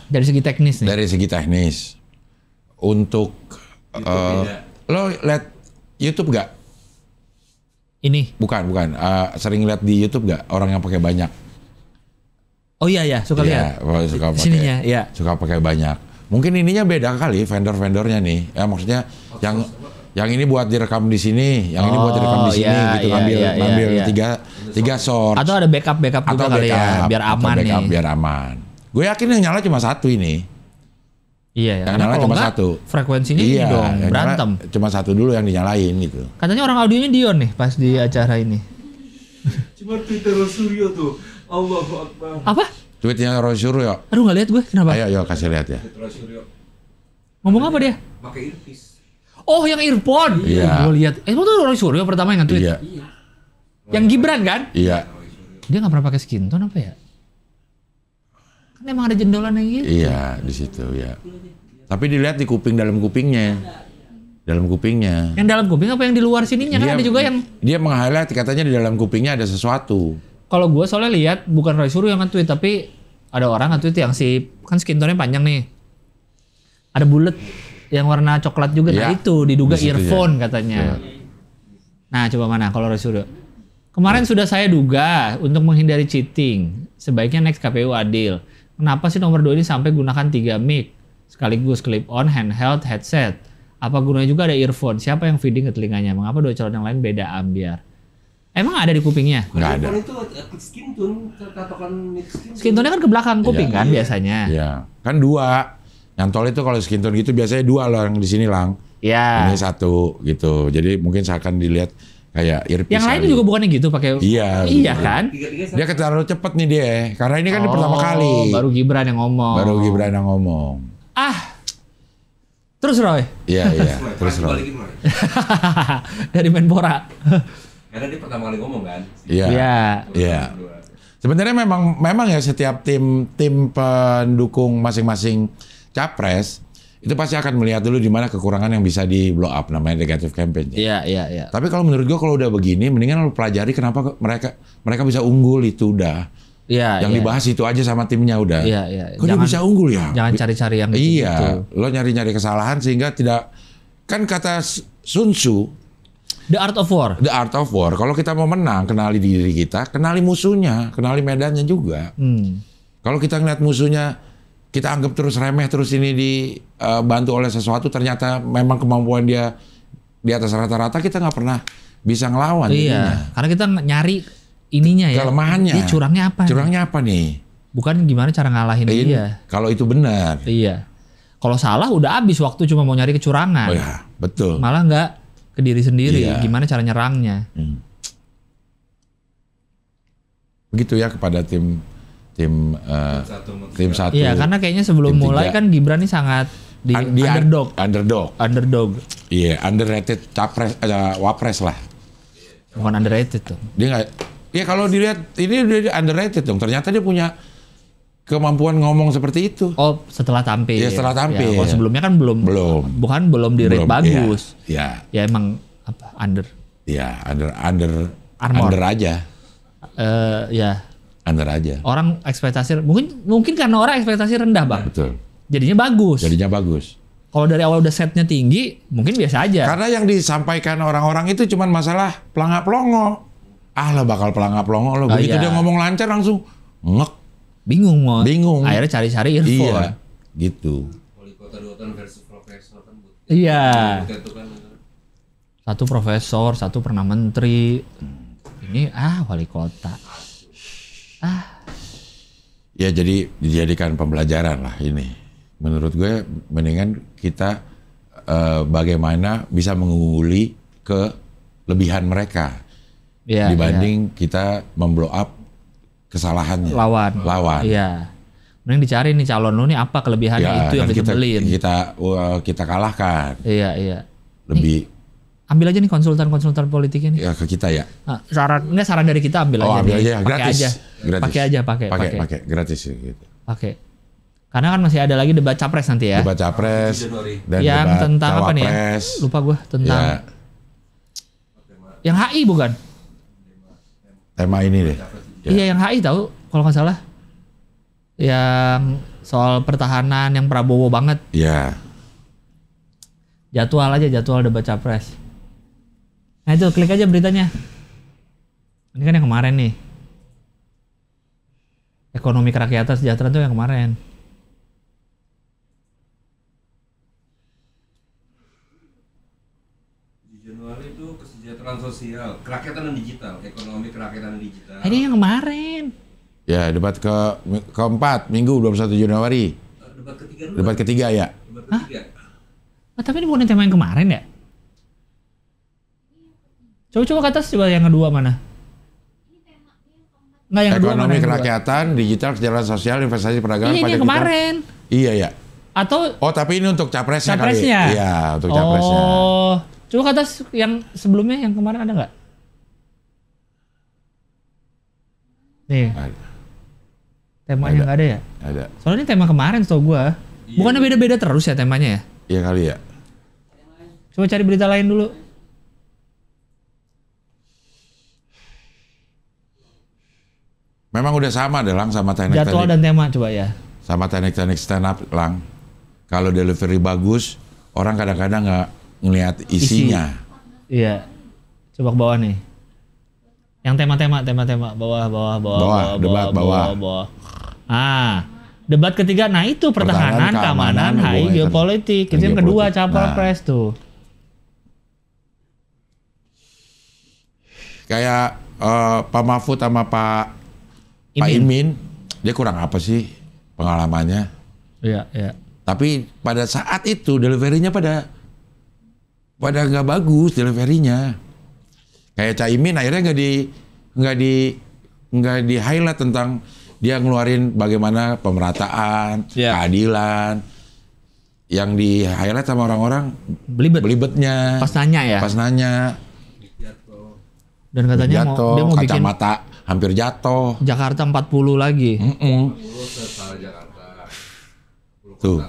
Dari segi teknis nih. dari segi teknis untuk lo lihat YouTube gak? Ini. Bukan. Sering lihat di YouTube gak orang yang pakai banyak? Oh iya, suka lihat. Suka pakai. Sininya, iya. Suka pakai banyak. Mungkin ininya beda kali vendor-vendornya nih. Ya maksudnya yang ini buat direkam di sini, yang ini buat direkam di sini gitu ngambil tiga source. Atau ada backup juga kali ya, biar aman nih. Biar aman. Gue yakin yang nyala cuma satu ini. Iya ya. Yang nyala cuma satu. Frekuensinya ini dong, yang berantem. nyala cuma satu dulu yang dinyalain gitu. Katanya orang audionya Dion nih pas di acara ini. Cuma Twitter Suryo tuh. Allahu Akbar. Apa? Tweetnya Roy Suryo. Aduh nggak lihat gue, kenapa? Ayo kasih lihat ya. Twitter Suryo Ngomong apa dia? pakai earpiece. Oh yang earphone. Iya. Gue lihat. Itu tuh Roy Suryo pertama yang nge-tweet. Iya. Yang Gibran kan? Iya. Dia nggak pernah pakai skin tone apa ya? Kan emang ada jendolan yang gitu. Iya, di situ ya. Tapi dilihat di dalam kupingnya. Dalam kupingnya. Yang dalam kuping apa yang di luar sininya? Kan ada juga yang... Dia meng-highlight katanya di dalam kupingnya ada sesuatu. Kalau gue soalnya lihat, bukan Roy Suryo yang nge-tweet, tapi ada orang nge-tweet yang kan skin tone-nya panjang nih. Ada bulat yang warna coklat juga. Ya, nah itu diduga di situ earphone ya. katanya. Ya. Nah coba mana kalau Roy Suryo? Kemarin sudah saya duga untuk menghindari cheating. Sebaiknya next KPU adil. Kenapa sih nomor 2 ini sampai gunakan 3 mic? Sekaligus clip on, handheld, headset. Apa gunanya juga ada earphone? Siapa yang feeding ke telinganya? Mengapa 2 calon yang lain beda ambiar? Emang ada di kupingnya? Nggak ada. Itu skin tone, tatokan skin tone. Skin tone-nya kan ke belakang kuping kan biasanya. Iya. Kan 2. Yang tol itu kalau skin tone gitu biasanya 2 loh yang di sini lang. Iya. Ini 1 gitu. Jadi mungkin seakan dilihat kayak earpiece. Yang lain kali. juga bukannya gitu pakai. Iya. Iya kan? Dia terlalu cepet nih dia. Karena ini kan pertama kali. Baru Gibran yang ngomong. Baru Gibran yang ngomong. Terus Roy. Iya. Terus Roy. Balikin, Roy. Dari Menpora. Karena dia pertama kali ngomong kan. Iya. Sebenarnya memang ya setiap tim pendukung masing-masing capres itu pasti akan melihat dulu di mana kekurangan yang bisa di blow up, namanya negative campaign. Iya. Tapi kalau menurut gua kalau udah begini mendingan lu pelajari kenapa mereka bisa unggul itu udah. Iya. Yang dibahas itu aja sama timnya udah. Iya. Kok dia bisa unggul ya? Jangan cari-cari yang Iya, gitu. lo nyari-nyari kesalahan sehingga tidak, kan kata Sun Tzu, The Art of War. The Art of War, kalau kita mau menang, kenali diri kita, kenali musuhnya, kenali medannya juga. Kalau kita ngeliat musuhnya, kita anggap terus remeh, terus ini dibantu oleh sesuatu, ternyata memang kemampuan dia di atas rata-rata, kita nggak pernah bisa ngelawan. Iya, jadinya. karena kita nyari ininya ya. Kelemahannya. Dia curangnya apa? Curangnya apa nih? Bukan gimana cara ngalahin dia. Kalau itu benar. Iya. Kalau salah udah habis waktu cuma mau nyari kecurangan. Oh ya, betul. Malah nggak ke diri sendiri. Iya. Gimana cara nyerangnya? Begitu ya kepada tim satu. Iya, karena kayaknya sebelum tim mulai 3. kan Gibran ini sangat di underdog. Iya, underrated capres, wapres lah. Bukan underrated tuh. Dia nggak. Ya kalau dilihat ini dia underrated dong. Ternyata dia punya kemampuan ngomong seperti itu. Oh, setelah tampil. Iya, setelah tampil. Ya, kalau sebelumnya kan belum. Belum di rate bagus. Iya. Ya emang apa? Under. Iya, Armor. under aja. Ya. Under aja. Orang ekspektasi mungkin karena orang ekspektasi rendah, Bang. Betul. Jadinya bagus. Kalau dari awal udah setnya tinggi, mungkin biasa aja. Karena yang disampaikan orang-orang itu cuman masalah pelangap-pelongo. Lah bakal pelangap-pelongo lo. Begitu dia ngomong lancar langsung ngek. Bingung mau. Bingung. Akhirnya cari-cari earphone. Iya, gitu. Wali kota 2 tahun versus profesor kan. Iya. Itu kan. Satu profesor, satu pernah menteri. Ini wali kota. Ya jadi dijadikan pembelajaran lah ini. Menurut gue mendingan kita bagaimana bisa mengungguli kelebihan mereka dibanding kita memblow up kesalahannya. Lawan. Iya. Mending dicari nih calon lu nih apa kelebihannya itu yang ditebelin. Kita kalahkan. Iya. Lebih. Ambil aja nih konsultan politik ini. Ya ke kita ya. Nah, saran dari kita ambil aja. Ambil nih. aja gratis. Pakai gratis gitu. Pakai. Karena kan masih ada lagi debat capres nanti ya. Debat capres dan yang debat tentang apa nih ya? Lupa gue tentang yang HI bukan? Tema ini deh. Iya yang HI tahu kalau nggak salah. Yang soal pertahanan yang Prabowo banget. Iya. Jadwal debat capres. Nah itu klik aja beritanya. Ini kan yang kemarin nih. Ekonomi kerakyatan sejahtera itu yang kemarin. Januari itu kesejahteraan sosial, kerakyatan dan digital, ekonomi kerakyatan dan digital. Ini yang kemarin. Ya, debat keempat Minggu 21 Januari. Debat ketiga ya. Tapi ini bukan tema yang kemarin ya? Coba ke atas, coba yang kedua mana? Nggak, yang ekonomi kedua, kerakyatan, digital, kesejahteraan sosial, investasi perdagangan, pajak yang kemarin. Iya ya. Atau tapi ini untuk capresnya kali. Iya, untuk capresnya. Coba ke atas yang sebelumnya yang kemarin ada nggak? Nih. Ada. Temanya nggak ada ya? Ada. Soalnya ini tema kemarin setahu gua. Bukannya beda-beda terus ya temanya ya? Iya kali ya. Coba cari berita lain dulu. Memang udah sama deh Lang sama Jadwal dan tema coba ya. sama teknik-teknik stand up Lang. Kalau delivery bagus, orang kadang-kadang nggak ngelihat isinya. Iya. Coba ke bawah nih. Yang tema bawah. Debat bawah. Ah, debat ketiga. Nah itu pertahanan, keamanan, hai geopolitik. Itu yang kedua capres tuh. Kayak Pak Mahfud sama Pak Imin, dia kurang apa sih pengalamannya? Iya. Tapi pada saat itu deliverynya pada nggak bagus deliverynya. Kayak Caimin akhirnya nggak di highlight tentang dia ngeluarin bagaimana pemerataan, keadilan. Yang di highlight sama orang-orang belibetnya. Pas nanya ya. Dan katanya jatuh, dia mau bikin kacamata hampir jatuh. Jakarta 40 lagi. Setara Jakarta. Tuh.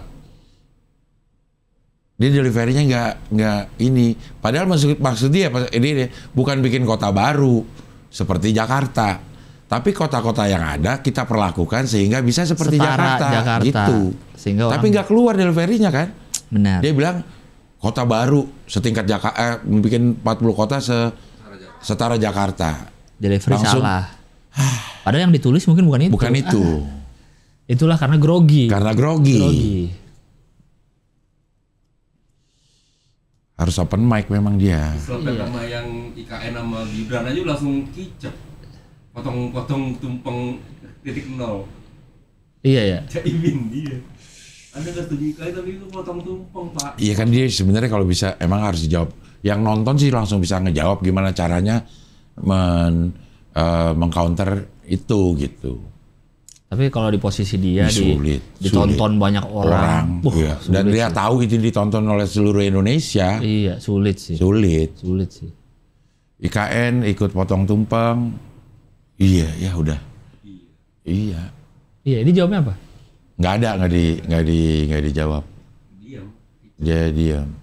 Dia deliverynya nggak ini. Padahal maksud dia ini bukan bikin kota baru seperti Jakarta, tapi kota-kota yang ada kita perlakukan sehingga bisa seperti Jakarta gitu. Sehingga tapi nggak keluar deliverynya kan? Benar. Dia bilang kota baru setingkat Jakarta, bikin 40 kota setara Jakarta. Delivery salah. Padahal yang ditulis mungkin bukan itu. Bukan itu. Itulah karena grogi. Harus open mic memang dia. Selebet sama yang IKN sama Gibran aja langsung kicep. Potong-potong tumpeng titik nol. Iya ya. Caimin dia. Anda nggak setuju IKN tapi itu potong tumpeng Pak. Iya kan dia sebenarnya kalau bisa emang harus dijawab. Yang nonton sih langsung bisa ngejawab gimana caranya mengcounter itu gitu. Tapi kalau di posisi dia ditonton banyak orang. Iya. Dan dia tahu itu ditonton oleh seluruh Indonesia. Iya, sulit sih. IKN ikut potong tumpeng. Iya, ya udah. Iya. Iya, ini jawabnya apa? Nggak dijawab. Diam. Dia diam.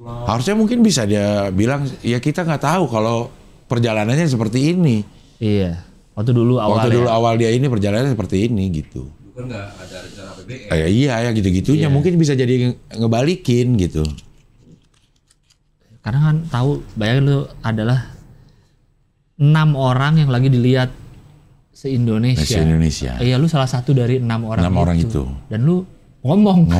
Harusnya mungkin bisa dia bilang, ya kita nggak tahu kalau perjalanannya seperti ini. Iya. Waktu dulu awal dia ini perjalanannya seperti ini gitu. Bukan nggak ada rencana APBN. Iya gitu-gitunya mungkin bisa jadi ngebalikin gitu. Karena kan tahu, bayangin lu adalah 6 orang yang lagi dilihat se-Indonesia. Iya, lu salah satu dari 6 orang itu. Dan lu ngomong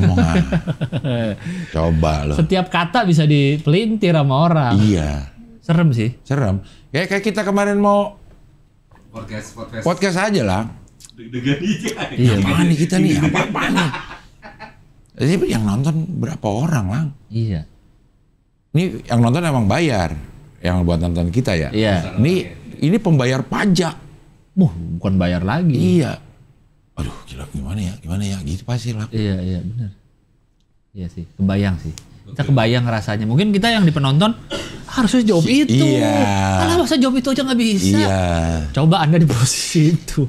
Coba lo. Setiap kata bisa dipelintir sama orang. Iya. Serem sih. Kayak kita kemarin mau podcast aja lah. Deg-degan aja. Iya. Apaan nih kita nih? Apa-apaan nih? Jadi yang nonton berapa orang Lang? Iya. Ini yang nonton emang bayar. Yang buat nonton kita ya. Iya. Ini pembayar pajak. Bukan bayar lagi. Iya. Aduh, gila gimana ya? Gitu pasti lah. Iya benar. Iya sih, kebayang sih. Kita kebayang rasanya. Mungkin kita yang di penonton harusnya jawab itu. Iya. Alah, masa jawab itu aja nggak bisa. Iya. Coba Anda di posisi itu.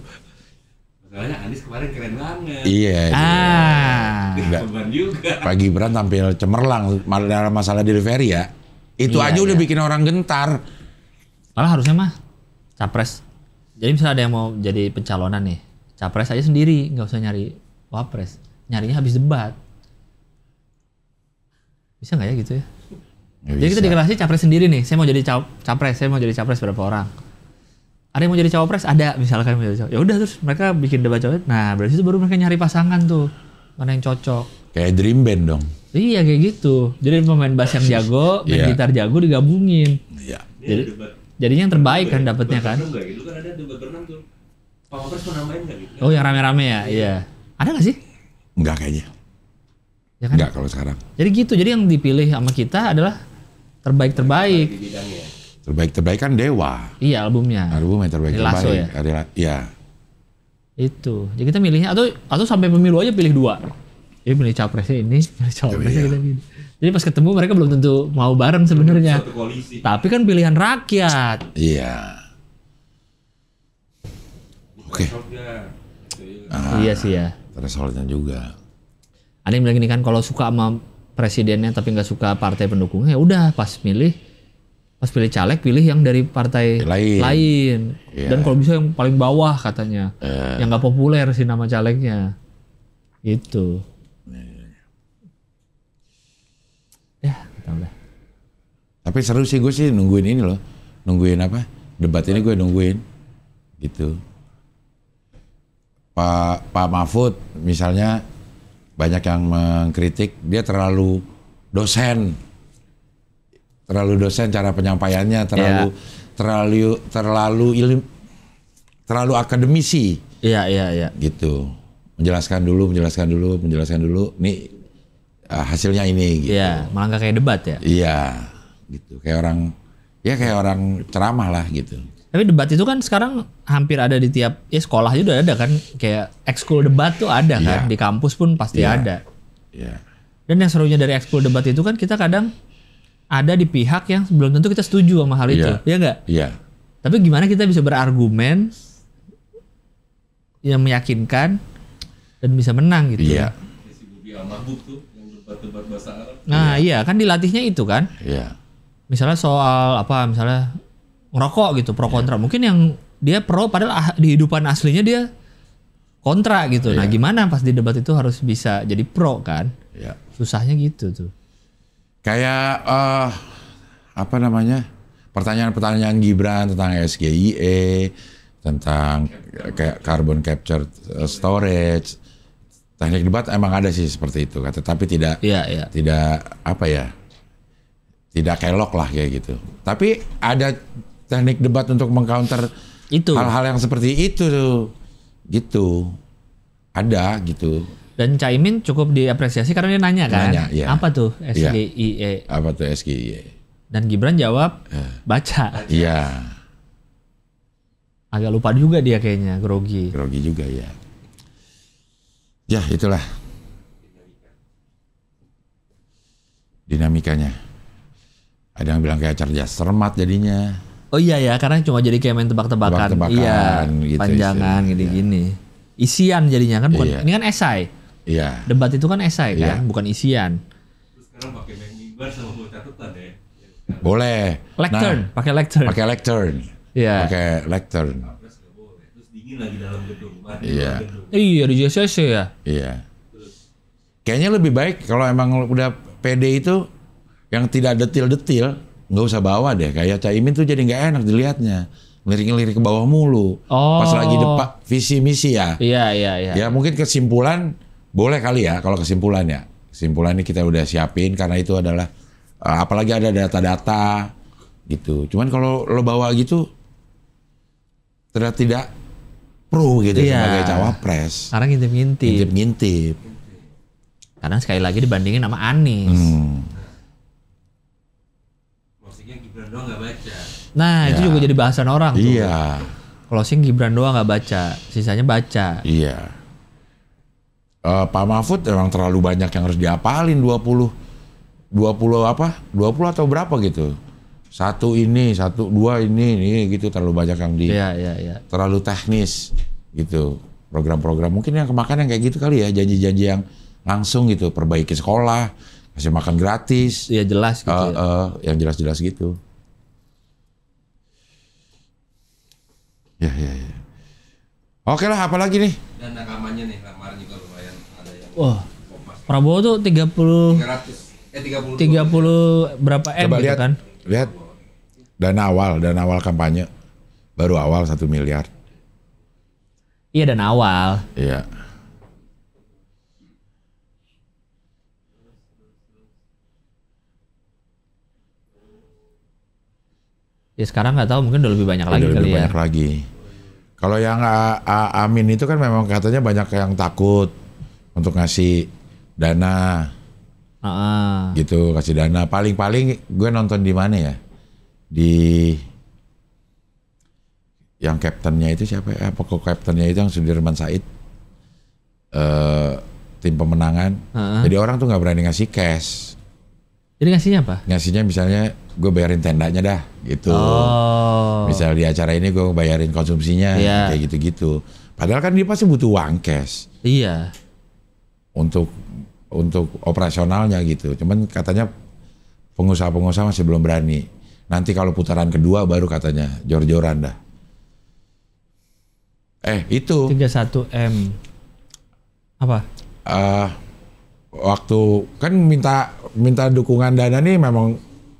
Masalahnya Anies kemarin keren banget. Iya. Beban juga. Pak Gibran tampil cemerlang dalam masalah delivery ya. Itu aja udah bikin orang gentar. Malah harusnya mah capres. Jadi misalnya ada yang mau jadi pencalonan nih. Capres aja sendiri, nggak usah nyari wapres. Nyarinya habis debat. Bisa nggak ya gitu ya? Jadi kita dikasih capres sendiri nih. Saya mau jadi capres berapa orang? Ada yang mau jadi cawapres? Ada, misalkan mau jadi cawapres. Ya udah terus mereka bikin debat cawapres. Nah, berarti itu baru mereka nyari pasangan tuh. Mana yang cocok. Kayak dream band dong. Iya kayak gitu. Jadi pemain bass yang jago, main gitar jago digabungin. Iya. Jadinya yang terbaik kan dapetnya kan. Gitu kan ada debat berenang tuh. Pak Wapres mau namain nggak gitu? Oh yang rame-rame ya, iya. Ada nggak sih? Enggak kayaknya. Ya kan? Enggak kalau sekarang. Jadi gitu, jadi yang dipilih sama kita adalah terbaik-terbaik. Di bidangnya. Terbaik kan Dewa. Iya albumnya. Album yang terbaik. Lasso ya? Iya. Itu. Jadi kita milihnya atau sampai pemilu aja pilih 2. Jadi pilih capresnya ini, pilih cawapresnya kita pilih. Jadi pas ketemu mereka belum tentu mau bareng sebenarnya. Satu koalisi. Tapi kan pilihan rakyat. Iya. Oke. Iya sih ya. Thresholdnya juga. Ada yang bilang gini kan, kalau suka sama presidennya tapi nggak suka partai pendukungnya, ya udah pas pilih caleg pilih yang dari partai lain. Iya. Dan kalau bisa yang paling bawah katanya, yang nggak populer sih nama calegnya. Gitu. Ya, udah. Tapi seru sih, gue sih nungguin ini loh. Nungguin apa? Debat ini gue nungguin. Gitu. Pak Mahfud misalnya banyak yang mengkritik dia terlalu dosen cara penyampaiannya, terlalu akademisi. Iya. Gitu. Menjelaskan dulu. Nih hasilnya ini. Gitu. Iya, malah nggak kayak debat ya. Iya, gitu. Kayak orang ceramah lah gitu. Tapi debat itu kan sekarang hampir ada di tiap sekolah juga ada kan, kayak ekskul debat tuh ada kan, di kampus pun pasti ada. Iya. Dan yang serunya dari ekskul debat itu kan kita kadang ada di pihak yang belum tentu kita setuju sama hal itu, ya nggak? Iya. Tapi gimana kita bisa berargumen yang meyakinkan dan bisa menang gitu? Iya. Si Bubi Al-Mahbub tuh yang debat bahasa Arab. Nah iya kan dilatihnya itu kan. Iya. Misalnya soal apa, misalnya ngerokok gitu, pro kontra. Mungkin yang dia pro padahal di hidupan aslinya dia kontra gitu. Nah gimana pas di debat itu harus bisa jadi pro kan? Iya. Susahnya gitu tuh. Kayak apa namanya? Pertanyaan-pertanyaan Gibran tentang SGIE, tentang kayak carbon capture storage. Teknik debat emang ada sih seperti itu, tetapi tidak apa ya? Tidak kelok lah kayak gitu. Tapi ada teknik debat untuk mengcounter itu hal-hal yang seperti itu tuh. Gitu. Ada gitu. Dan Caimin cukup diapresiasi karena dia nanya kan. Iya. Apa tuh SGIE? Apa tuh SGIE? Dan Gibran jawab baca. Iya. Agak lupa juga dia kayaknya, grogi. Grogi juga ya. Ya itulah dinamikanya. Ada yang bilang kayak cerdas cermat jadinya. Oh iya ya, karena cuma jadi kayak main tebak-tebakan. Iya, gitu, panjangan gini-gini. Isian jadinya kan, bukan. Ini kan esai. Iya. Debat itu kan esai kan, bukan isian. Terus sekarang pakai main mimbar sama buat catatan ya. Boleh. Lectern, pakai lectern. Pakai lectern. Iya. Pakai lectern. Terus dingin lagi dalam gedung. Iya. Iya di JCC ya. Iya. Kayaknya lebih baik kalau emang udah PD itu yang tidak detil-detil, nggak usah bawa deh. Kayak Caimin tuh jadi nggak enak dilihatnya, ngelirik-ngelirik ke bawah mulu. Pas lagi depan visi misi ya. Iya. Ya mungkin kesimpulan boleh kali ya, kalau kesimpulan ya. Kesimpulan ini kita udah siapin karena itu adalah apalagi ada data-data gitu. Cuman kalau lo bawa gitu tidak pro gitu sebagai cawapres. Karena ngintip. Karena sekali lagi dibandingin sama Anies. Maksudnya Gibran doang nggak baca. Nah itu juga jadi bahasan orang tuh. Iya. Closing Gibran doang nggak baca, sisanya baca. Iya. Pak Mahfud memang terlalu banyak yang harus diapalin 20 apa? 20 atau berapa gitu. 1 ini, 1, 2 ini gitu, terlalu banyak yang terlalu teknis gitu. Program-program mungkin yang kemakan yang kayak gitu kali ya, janji-janji yang langsung gitu, perbaiki sekolah, kasih makan gratis. Iya jelas gitu. Yang jelas-jelas gitu. Ya. Oke lah, apa lagi nih? Dan rekamannya nih, lamaran juga lumayan ada yang. Wah, Prabowo tuh 30 berapa M Coba gitu lihat, kan? Lihat dana awal kampanye baru awal 1 miliar. Iya dan awal. Iya. Ya sekarang nggak tahu, mungkin udah lebih banyak lagi kali lebih ya. banyak lagi. Kalau yang Amin itu kan memang katanya banyak yang takut untuk ngasih dana. Gitu, kasih dana. Paling-paling gue nonton di mana ya? Di yang kaptennya itu siapa ya? Pokok kaptennya itu yang Sudirman Said. Tim pemenangan. Jadi orang tuh nggak berani ngasih cash. Jadi ngasihnya apa? Ngasihnya misalnya gue bayarin tendanya dah gitu. Misal di acara ini gue bayarin konsumsinya kayak gitu-gitu. Padahal kan dia pasti butuh uang cash Iya. untuk operasionalnya gitu. Cuman katanya pengusaha-pengusaha masih belum berani. Nanti kalau putaran kedua baru katanya jor-joran dah. Itu 31M. Apa? Waktu kan minta dukungan dana nih memang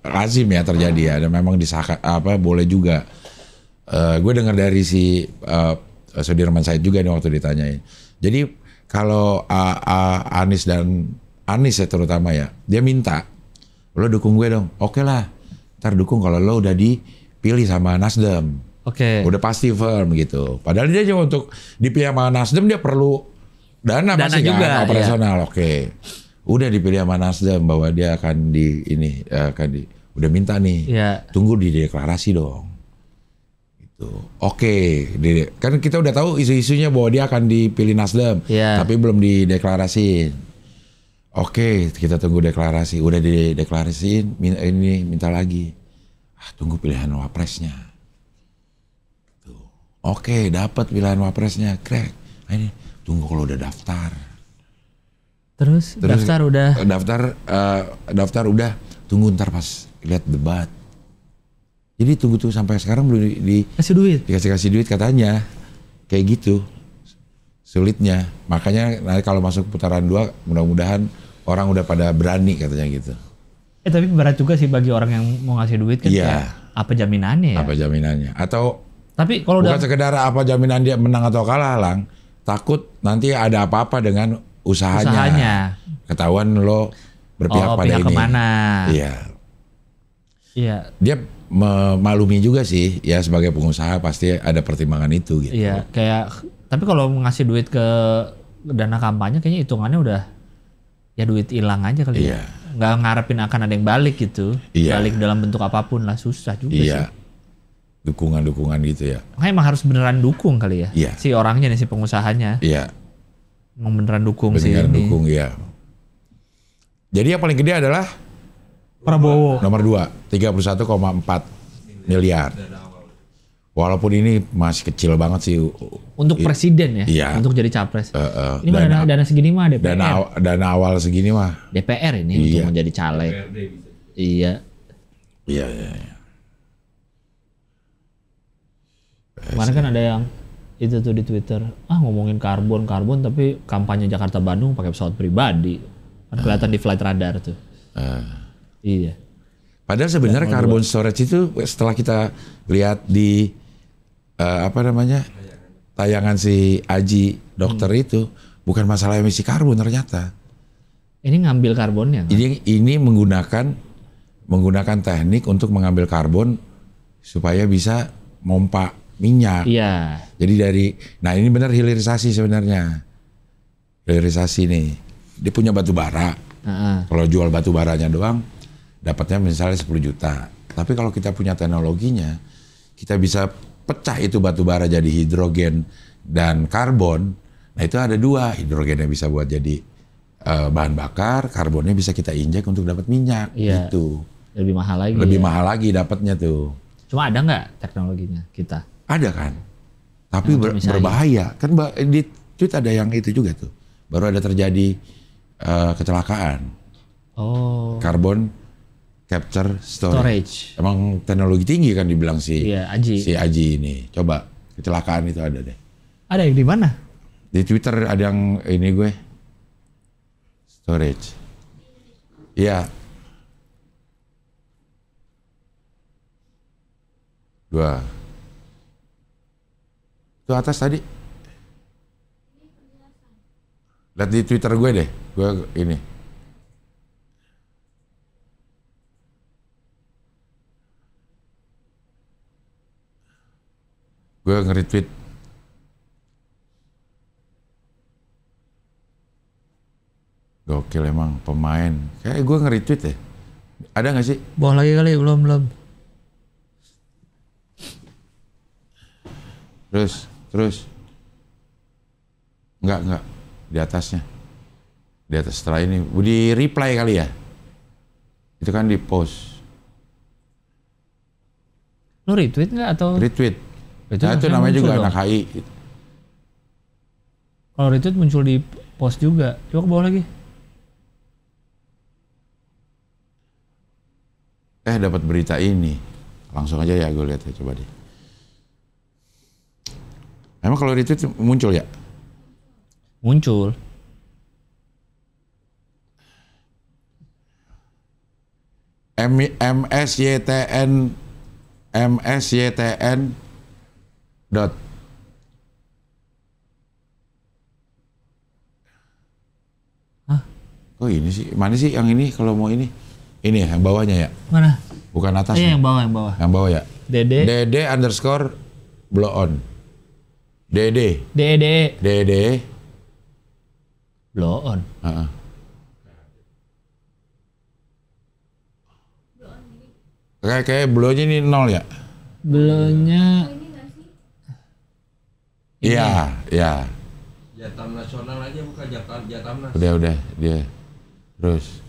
lazim ya terjadi ya, dan memang disahkan boleh juga. Gue dengar dari si Sudirman Said juga nih waktu ditanyain. Jadi kalau Anies ya terutama ya, dia minta lo dukung gue dong. Oke lah, ntar dukung kalau lo udah dipilih sama Nasdem. Oke. Udah pasti firm gitu. Padahal dia juga untuk dipilih sama Nasdem dia perlu dana pasti juga, kan, operasional. Iya. Oke. Udah dipilih sama Nasdem bahwa dia akan udah minta nih. Iya. Tunggu di deklarasi dong. Gitu. Oke, kan kita udah tahu isu-isunya bahwa dia akan dipilih Nasdem, Iya. tapi belum dideklarasiin. Oke, kita tunggu deklarasi. Udah dideklarasiin, minta lagi. Tunggu pilihan wapresnya. Tuh. Oke, dapat pilihan wapresnya, crack. Ini tunggu kalau udah daftar. Terus daftar udah. Daftar udah. Tunggu ntar pas lihat debat. Jadi tunggu tuh sampai sekarang belum Kasih duit. dikasih duit katanya. Kayak gitu. Sulitnya. Makanya nanti kalau masuk putaran 2 mudah-mudahan orang udah pada berani katanya gitu. Tapi berat juga sih bagi orang yang mau ngasih duit kan. Iya. Kayak, apa jaminannya ya? Apa jaminannya? Atau Tapi kalau bukan udah sekedar apa jaminan dia menang atau kalah, Lang. Takut nanti ada apa-apa dengan usahanya. Ketahuan lo berpihak pada pihak ini. kemana? Iya. Iya. Dia memaklumi juga sih ya, sebagai pengusaha pasti ada pertimbangan itu gitu. Iya, kayak tapi kalau ngasih duit ke dana kampanye kayaknya hitungannya udah ya duit hilang aja kali Iya. ya. Nggak ngarepin akan ada yang balik gitu. Iya. Balik dalam bentuk apapun lah, susah juga sih. Iya. Dukungan-dukungan gitu ya. Makanya emang harus beneran dukung kali ya. Iya. Si orangnya nih, si pengusahanya. Iya. Emang beneran dukung sih Beneran ini. dukung ya. Jadi yang paling gede adalah Prabowo. nomor 2, 31,4 miliar. Walaupun ini masih kecil banget sih. Untuk presiden ya, Iya. untuk jadi capres. Ini mah dana segini mah DPR. Dana awal segini mah. DPR ini Iya. untuk menjadi caleg. Iya. Iya. Kemarin kan ada yang itu tuh di Twitter, ngomongin karbon tapi kampanye Jakarta Bandung pakai pesawat pribadi. Kan kelihatan di flight radar tuh. Iya. Padahal sebenarnya carbon storage itu setelah kita lihat di tayangan si Aji dokter itu bukan masalah emisi karbon ternyata. Ini ngambil karbonnya. Kan? Ini menggunakan teknik untuk mengambil karbon supaya bisa mompa minyak. Iya. Jadi ini benar hilirisasi sebenarnya. Hilirisasi nih. Dia punya batu bara. Kalau jual batu baranya doang dapatnya misalnya 10 juta. Tapi kalau kita punya teknologinya, kita bisa pecah itu batu bara jadi hidrogen dan karbon. Nah itu ada 2, hidrogennya bisa buat jadi bahan bakar, karbonnya bisa kita injek untuk dapat minyak. Iya. Gitu. Lebih mahal lagi. Lebih ya. mahal lagi dapatnya tuh. Cuma ada nggak teknologinya kita? Ada kan? Tapi berbahaya. Kan di tweet ada yang itu juga tuh. Baru ada terjadi kecelakaan. Oh. Carbon capture storage. Emang teknologi tinggi kan dibilang si Aji ini. Coba kecelakaan itu ada deh. Ada yang di mana? Di Twitter ada yang ini gue. Storage. Iya. 2. Itu atas tadi. Lihat di Twitter gue deh. Gue ini. Gue nge-retweet. Gokil emang pemain. Kayak gue nge-retweet ya. Ada gak sih? Bawah lagi kali, belum. Terus. Enggak. Di atasnya. Di atas setelah ini. Di reply kali ya. Itu kan di post. Lo retweet nggak atau? Retweet. Itu Nah itu namanya juga anak HI. Kalau retweet muncul di post juga. Coba ke bawah lagi. Dapat berita ini. Langsung aja ya gue lihat ya, coba deh. Emang kalau retweet muncul ya? Muncul. MSYTN dot. Hah? Oh ini sih, mana sih yang ini kalau mau ini? Ini yang bawahnya ya? Mana? Bukan atas. Yang bawah, yang bawah. Yang bawah ya? Dede _ blow on. Dede blow on. Kayak blow-nya ini 0 ya? Blow-nya Iya. Jatam nasional aja bukan Jatamnas. Udah dia. Terus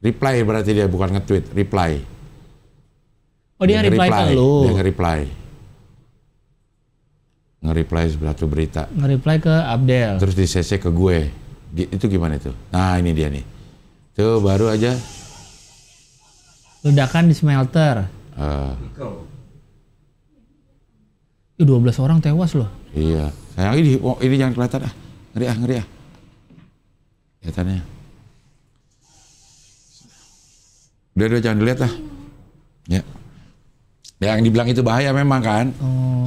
reply berarti dia bukan nge-tweet, reply. Oh dia reply ke lu. Dia nge-reply. Nge-reply satu berita. Nge-reply ke Abdel. Terus di CC ke gue. Itu gimana itu? Nah ini dia nih. Tuh baru aja. Ledakan di smelter. Nikel. 12 orang tewas loh. Iya. Sayang ini jangan kelihatan ah. Ngeri ah. Kelihatannya. Udah jangan dilihat lah. Ya. Yang dibilang itu bahaya memang kan.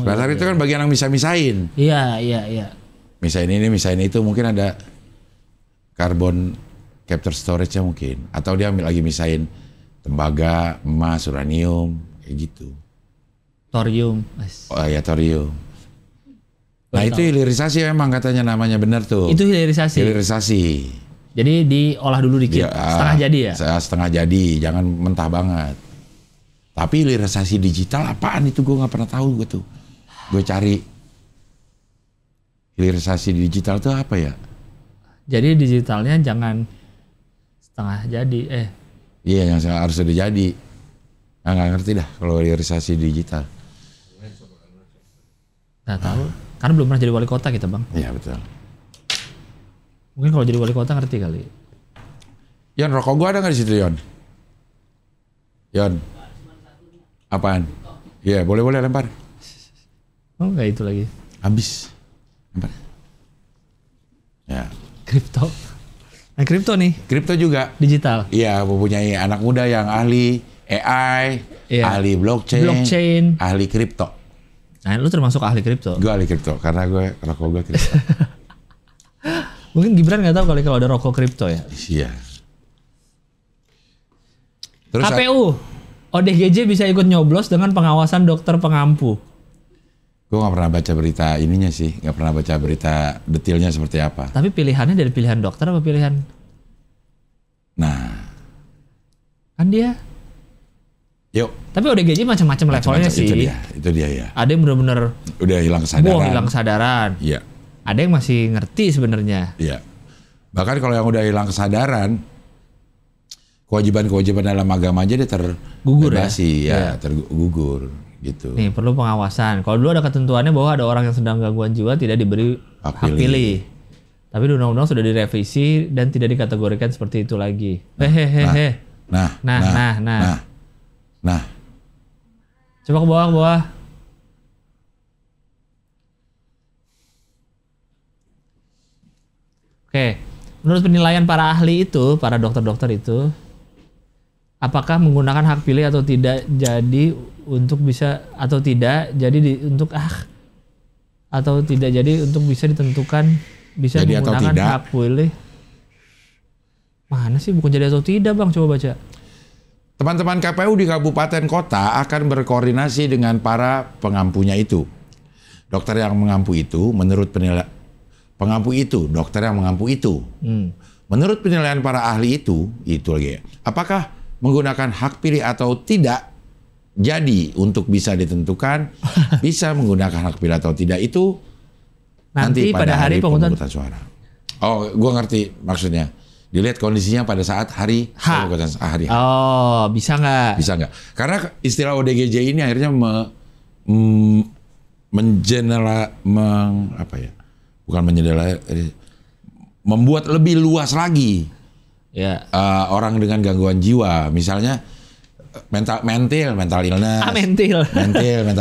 Sebenarnya itu kan bagian yang bisa-misain. Iya. Misain ini, misain itu mungkin ada carbon capture storage-nya mungkin. Atau dia ambil lagi misain tembaga, emas, uranium, kayak gitu. Thorium. Oh ya, thorium. Nah itu hilirisasi memang katanya namanya, benar tuh. Itu hilirisasi. Jadi diolah dulu dikit, setengah jadi ya? Setengah jadi, jangan mentah banget. Tapi hilirisasi digital apaan itu gue nggak pernah tahu gue tuh. Gue cari hilirisasi digital itu apa ya? Jadi digitalnya jangan setengah jadi, Iya yang harus sudah jadi. Nggak ngerti dah kalau hilirisasi digital. Nggak tahu, karena belum pernah jadi wali kota kita bang. Iya betul. Mungkin kalau jadi wali kota ngerti kali. Yon, rokok gua ada nggak di situ Yon? Yon, apaan? Iya boleh lempar. Oh nggak itu lagi. Habis. Lempar. Ya. Kripto. Nah kripto nih. Kripto juga. Digital. Iya, mempunyai anak muda yang ahli AI, ahli blockchain, ahli kripto. Nah, lu termasuk ahli kripto? Gue ahli kripto karena rokok gue kripto. Mungkin Gibran nggak tahu kali kalau ada rokok kripto ya. Iya. Terus KPU, ODGJ bisa ikut nyoblos dengan pengawasan dokter pengampu. Gue nggak pernah baca berita ininya sih, nggak pernah baca berita detailnya seperti apa. Tapi pilihannya dari pilihan dokter apa pilihan? Nah, kan dia. Yuk. Tapi ODGJ macam-macam levelnya sih. Itu dia ya. Ada yang benar-benar udah hilang kesadaran. Hilang kesadaran. Iya. Ada yang masih ngerti sebenarnya. Iya. Bahkan kalau yang udah hilang kesadaran, kewajiban-kewajiban dalam agama aja dia terbebasi, tergugur gitu. Nih perlu pengawasan. Kalau dulu ada ketentuannya bahwa ada orang yang sedang gangguan jiwa tidak diberi hak pilih. Tapi di undang-undang sudah direvisi dan tidak dikategorikan seperti itu lagi. Nah. Coba ke bawah. Oke, menurut penilaian para ahli itu, para dokter-dokter itu, apakah menggunakan hak pilih atau tidak jadi untuk bisa atau tidak jadi atau tidak jadi untuk bisa ditentukan bisa jadi menggunakan hak pilih? Mana sih bukan jadi atau tidak bang? Coba baca. Teman-teman KPU di kabupaten kota akan berkoordinasi dengan para pengampunya itu. Dokter yang mengampu itu, menurut dokter yang mengampu itu. Menurut penilaian para ahli itu lagi ya. Apakah menggunakan hak pilih atau tidak jadi untuk bisa ditentukan bisa menggunakan hak pilih atau tidak itu nanti pada hari pemungutan suara. Oh, gua ngerti maksudnya. Dilihat kondisinya pada saat hari hari. Oh, bisa nggak? Bisa nggak? Karena istilah ODGJ ini akhirnya bukan menyederhanakan, membuat lebih luas lagi Ya. orang dengan gangguan jiwa, misalnya mental illness, mental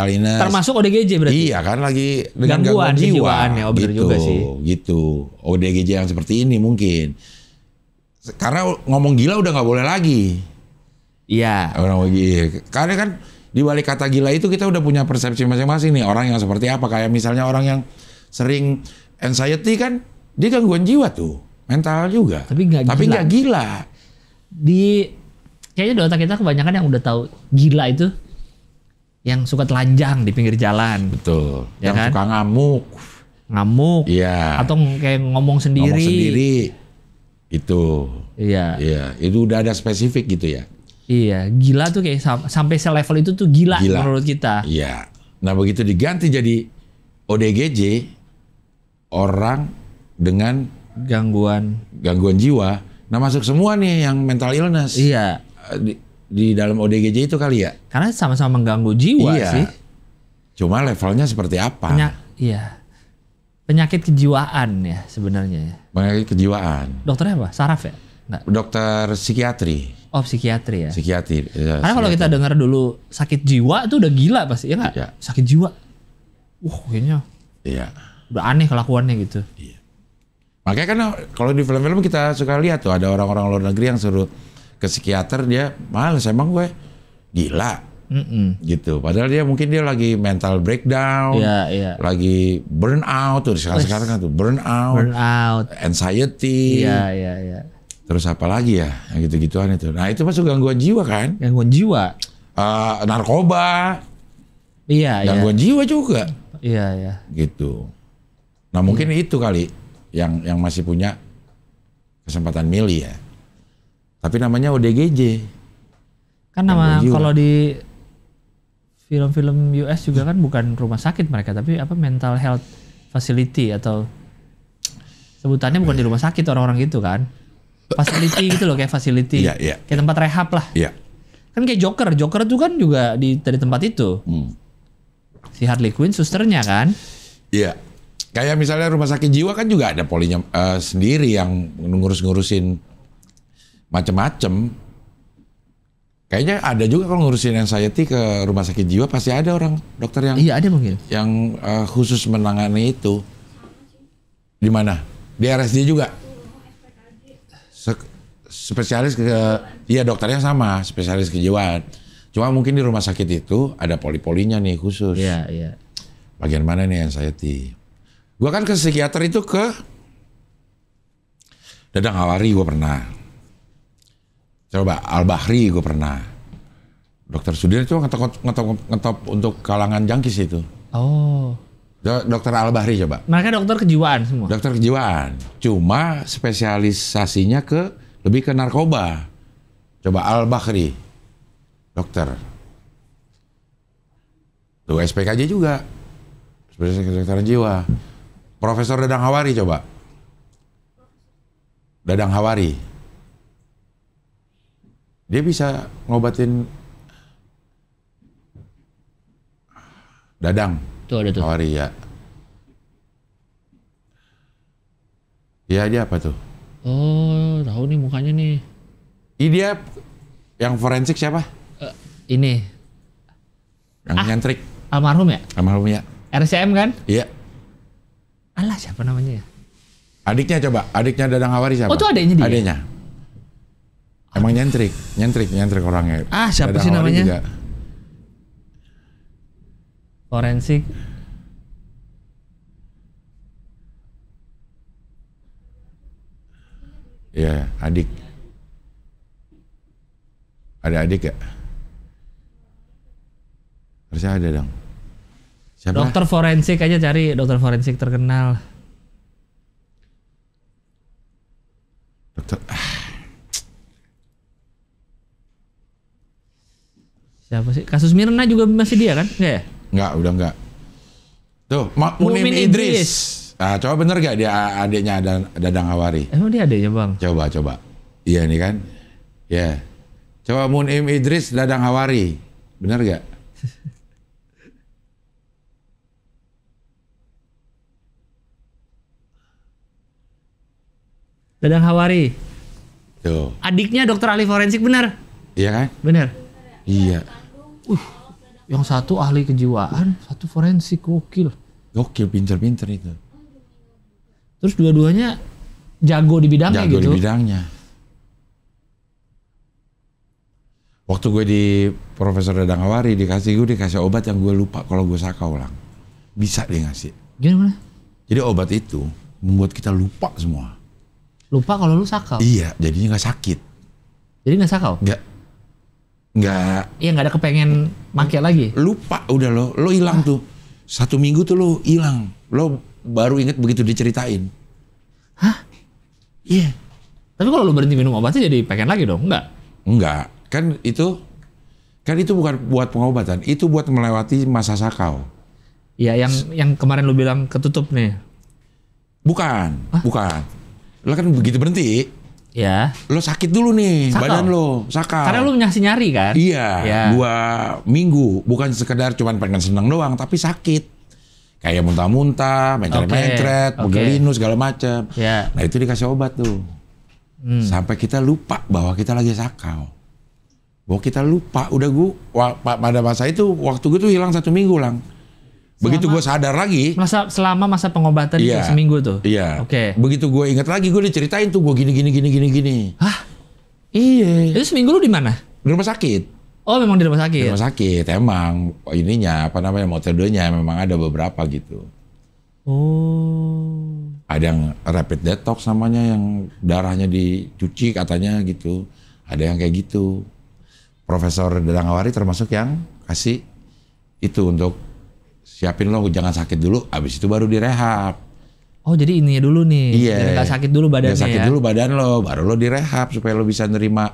illness, Termasuk ODGJ berarti. iya kan lagi dengan gangguan jiwa, kejiwaan ya, bener gitu, juga sih. gitu. ODGJ yang seperti ini mungkin, karena ngomong gila udah nggak boleh lagi. Iya. Orang gila, karena kan di balik kata gila itu kita udah punya persepsi masing-masing nih, orang yang seperti apa. Kayak misalnya orang yang sering anxiety kan, dia gangguan jiwa tuh, mental juga. Tapi nggak gila. Kayaknya di otak kita kebanyakan yang udah tahu gila itu yang suka telanjang di pinggir jalan. Betul. Ya Yang kan? suka ngamuk. Iya. Atau kayak ngomong sendiri. Ngomong sendiri. Itu. Iya. Iya. Itu udah ada spesifik gitu ya. Iya. Gila tuh kayak sampai selevel itu tuh gila menurut kita. Iya. Nah begitu diganti jadi ODGJ, orang dengan gangguan jiwa. Nah masuk semua nih yang mental illness. Iya. Di dalam ODGJ itu kali ya. Karena sama-sama mengganggu jiwa sih. Cuma levelnya seperti apa? Iya. Penyakit kejiwaan ya sebenarnya. Penyakit kejiwaan. Dokternya apa? Saraf ya? Enggak. Dokter psikiatri. Oh psikiatri ya. Psikiatri. Ya, karena kalau kita dengar dulu sakit jiwa itu udah gila pasti ya nggak? Ya. Sakit jiwa. Kayaknya. Iya. Udah aneh kelakuannya gitu. Iya. Makanya kan kalau di film-film kita suka lihat tuh ada orang-orang luar negeri yang suruh ke psikiater, dia males, emang gue gila. Gitu. Padahal dia lagi mental breakdown, lagi burn out tuh sekarang kan tuh burn out, anxiety, terus apa lagi ya, yang gitu-gituan itu. Nah itu masuk gangguan jiwa kan? Gangguan jiwa, narkoba, gangguan jiwa juga, gitu. Nah mungkin itu kali yang masih punya kesempatan milih ya. Tapi namanya ODGJ. Kan nama kalau di film-film US juga kan bukan rumah sakit mereka, tapi apa mental health facility atau sebutannya bukan di rumah sakit orang-orang gitu kan. Facility gitu loh, kayak facility. Kayak tempat rehab lah. Kan kayak Joker tuh kan juga dari tempat itu. Si Harley Quinn susternya kan. Iya. Kayak misalnya rumah sakit jiwa kan juga ada polinya sendiri yang ngurus-ngurusin macem-macem. Kayaknya ada juga kalau ngurusin anxiety ke rumah sakit jiwa pasti ada orang dokter yang ada mungkin yang khusus menangani itu. Di mana? Di RSJ juga. Spesialis dokternya sama, spesialis kejiwaan. Cuma mungkin di rumah sakit itu ada poli-polinya nih khusus. Iya. Bagian mana nih anxiety? Gua kan ke psikiater itu ke Dadang Hawari gua pernah. Coba Al-Bahri gue pernah. Dokter Sudir itu ngetop untuk kalangan jangkis itu. Oh. Dokter Al-Bahri coba. Mereka dokter kejiwaan semua? Dokter kejiwaan. Cuma spesialisasinya lebih ke narkoba. Coba Al-Bahri. Dokter. Tuh SPKJ juga. Spesialis kedokteran jiwa. Profesor Dadang Hawari coba. Dadang Hawari. Dia bisa ngobatin dadang. Tuh ada tuh. Hawari ya. Ya dia apa tuh? Oh, tahu nih mukanya nih. Ini dia yang forensik siapa? Ini. Yang nyentrik. Almarhum ya? Almarhum ya. RCM kan? Iya. Alah siapa namanya ya? Adiknya coba, adiknya Dadang Hawari siapa? Oh, itu adiknya dia? Adiknya. Emang nyentrik orangnya. Siapa Dadang sih Hawari namanya? Juga. Forensik. Iya, adik. Ada adik gak? Harusnya ada dong. Siapa? Dokter forensik aja, cari dokter forensik terkenal. Dokter. Siapa sih? Kasus Mirna juga masih dia kan? Enggak ya? Enggak, udah enggak. Tuh, Munim Idris. Nah, coba bener gak dia adiknya Dadang Hawari? Emang dia adiknya bang? Coba. Iya nih kan? Ya. Coba Munim Idris Dadang Hawari. Bener gak? Dadang Hawari. Tuh. Adiknya dokter ahli forensik benar? Iya kan? Benar. Iya. Yang satu ahli kejiwaan, satu forensik, gokil. Gokil, pinter-pinter itu. Terus dua-duanya jago di bidangnya Jago gitu. di bidangnya. Waktu gue di Profesor Dadang Hawari dikasih obat yang gue lupa kalau gue sakau lang. Bisa dia ngasih. Gimana? Jadi obat itu membuat kita lupa semua. Lupa kalau lu sakau? Iya, jadinya nggak sakit. Jadi nggak sakau? Nggak. Iya, nggak ada kepengen make lagi? Lupa udah lo hilang tuh. 1 minggu tuh lo hilang. Lo baru inget begitu diceritain. Hah? Iya. Tapi kalau lu berhenti minum obatnya jadi pengen lagi dong? Enggak. Kan itu bukan buat pengobatan, itu buat melewati masa sakau. Iya, yang kemarin lu bilang ketutup nih. Bukan. Lo kan begitu berhenti, Ya. lo sakit dulu nih, Sakau. badan lo sakau. Karena lu nyari kan? Iya, Ya. 2 minggu, bukan sekedar cuman pengen seneng doang, tapi sakit. Kayak muntah-muntah, mencret-mencret, pegel segala macam. Ya. Nah itu dikasih obat tuh. Sampai kita lupa bahwa kita lagi sakau. Bahwa kita lupa, udah pada masa itu waktu gue tuh hilang 1 minggu lang. Begitu gue sadar lagi. Selama masa pengobatan itu seminggu tuh? Iya. Oke. Begitu gue ingat lagi, gue diceritain tuh gue gini. Hah? Iya. Itu seminggu lu di mana? Di rumah sakit. Oh, memang di rumah sakit? Di rumah sakit, emang ininya metodenya memang ada beberapa gitu. Oh. Ada yang rapid detox namanya, yang darahnya dicuci katanya gitu. Ada yang kayak gitu. Profesor Dadang Hawari termasuk yang kasih itu untuk siapin lo jangan sakit dulu, abis itu baru direhab. Oh, jadi ininya dulu nih. Iya. Biar nggak sakit dulu badannya Biar sakit ya? dulu badan lo, baru lo direhab supaya lo bisa nerima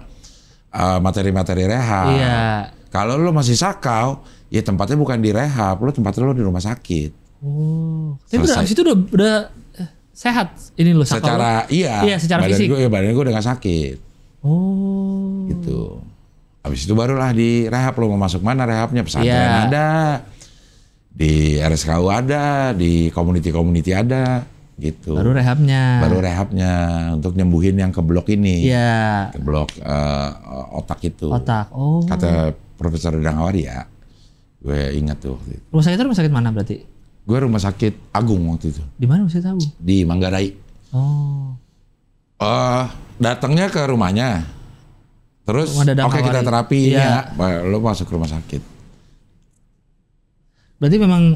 materi-materi rehab. Iya. Kalau lo masih sakau, ya tempatnya bukan direhab, tempatnya lo di rumah sakit. Oh. Tapi abis itu udah sehat ini lo sakau? Secara Iya, secara fisik. Badan gue udah gak sakit. Oh. Gitu. Habis itu barulah di rehab. Lo mau masuk mana rehabnya? Pesantren ada, di RSKU ada, di community ada, gitu. Baru rehabnya untuk nyembuhin yang keblok ini. Iya. Keblok otak itu. Otak. Oh. Kata Profesor Dadang Hawari ya. Gue ingat tuh waktu itu. Rumah sakit mana berarti? Gue rumah sakit Agung waktu itu. Di mana Rumah Sakit Agung? Di Manggarai. Oh. Datangnya ke rumahnya. Terus oke kita terapi ya, lo masuk rumah sakit. Berarti memang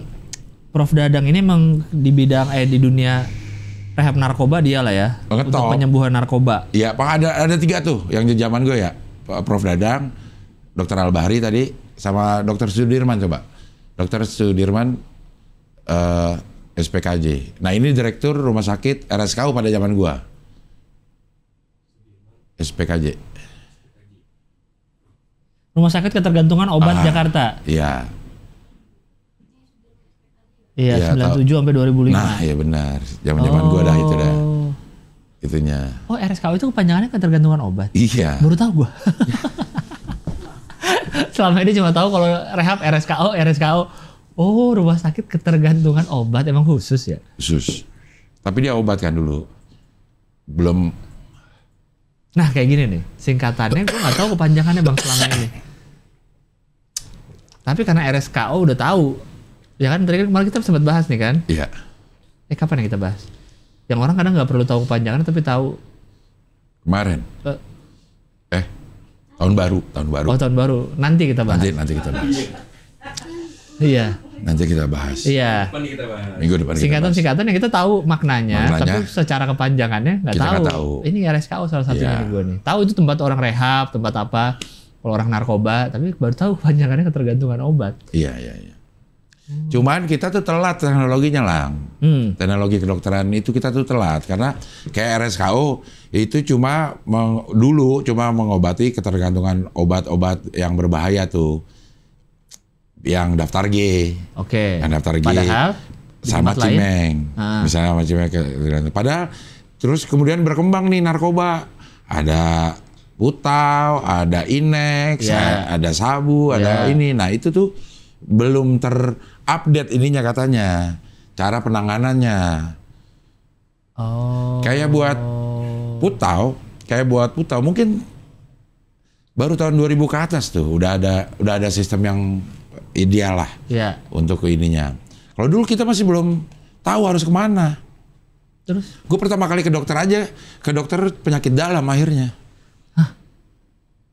Prof Dadang ini memang di bidang di dunia rehab narkoba dia lah ya. Untuk penyembuhan narkoba. Iya, Pak, ada 3 tuh yang di zaman gue ya. Prof Dadang, Dr. Al-Bahri tadi, sama Dr. Sudirman coba. Dr. Sudirman SPKJ. Nah ini direktur rumah sakit RSKU pada zaman gue. SPKJ. Rumah sakit ketergantungan obat Jakarta. Iya. Iya, 97 sampai 2005. Nah, iya benar. Zaman-zaman gua dah itu dah. Itunya. Oh, RSKU itu kepanjangannya ketergantungan obat. Iya. Baru tahu gua. Selama ini cuma tahu kalau rehab RSKU. Oh, rumah sakit ketergantungan obat emang khusus ya? Khusus. Tapi dia obat kan dulu. Belum. Nah, kayak gini nih. Singkatannya gua nggak tahu kepanjangannya Bang selama ini. Tapi karena RSKO udah tahu, ya kan tadi kemarin kita sempat bahas nih kan? Iya. Kapan ya kita bahas? Yang orang kadang nggak perlu tahu kepanjangannya tapi tahu. Kemarin. Tahun baru. Oh, tahun baru. Nanti kita bahas. Nanti kita bahas. Iya. Nanti kita bahas. Iya. Minggu depan kita bahas. Singkatan yang kita tahu maknanya, tapi secara kepanjangannya nggak tahu. Ini RSKO salah satunya nih gue nih. Tahu itu tempat orang rehab, tempat apa? Kalau orang narkoba, tapi baru tahu kepanjangannya ketergantungan obat. Iya. Cuman kita tuh telat teknologinya lang. Teknologi kedokteran itu kita tuh telat karena kayak RSKO itu dulu cuma mengobati ketergantungan obat-obat yang berbahaya tuh. Yang daftar G. Oke. Yang daftar G. Padahal sama Cimeng. Misalnya sama Cimeng. Padahal terus kemudian berkembang nih narkoba. Ada Putau, ada Inex, ada sabu, ada ini. Nah itu tuh belum terupdate ininya katanya. Cara penanganannya. Oh. Kayak buat Putau, kayak buat Putau mungkin baru tahun 2000 ke atas tuh udah ada sistem yang ideal lah untuk ininya. Kalau dulu kita masih belum tahu harus kemana. Terus? Gue pertama kali ke dokter penyakit dalam akhirnya. Hah?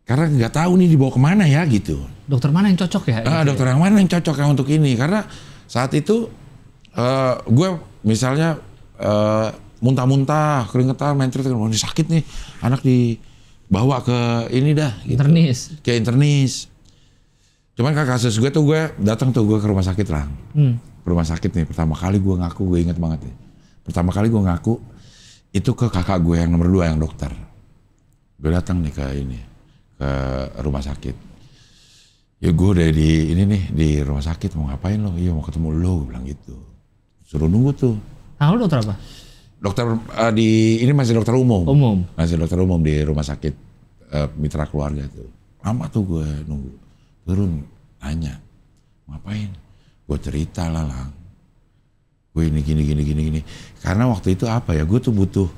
Karena nggak tahu nih dibawa kemana ya gitu. Dokter mana yang cocok ya? Dokter yang mana yang cocok ya untuk ini? Karena saat itu gue misalnya muntah-muntah, keringetan, mentrit, ini sakit nih, anak dibawa ke ini dah. Gitu. Internis. Kayak internis. Cuman kasus gue datang gue ke rumah sakit lah. Ke rumah sakit nih, pertama kali gue ngaku, gue inget banget nih. Pertama kali gue ngaku, itu ke kakak gue yang nomor 2 yang dokter. Gue datang nih ke rumah sakit. Ya gue udah di rumah sakit, mau ngapain lo? Iya mau ketemu lo, gue bilang gitu. Suruh nunggu tuh. Lo dokter apa? Dokter ini masih dokter umum. Masih dokter umum di rumah sakit mitra keluarga tuh. Lama tuh gue nunggu. Turun, nanya, ngapain? Gue cerita lah, gue ini gini. Karena waktu itu apa ya, gue tuh butuh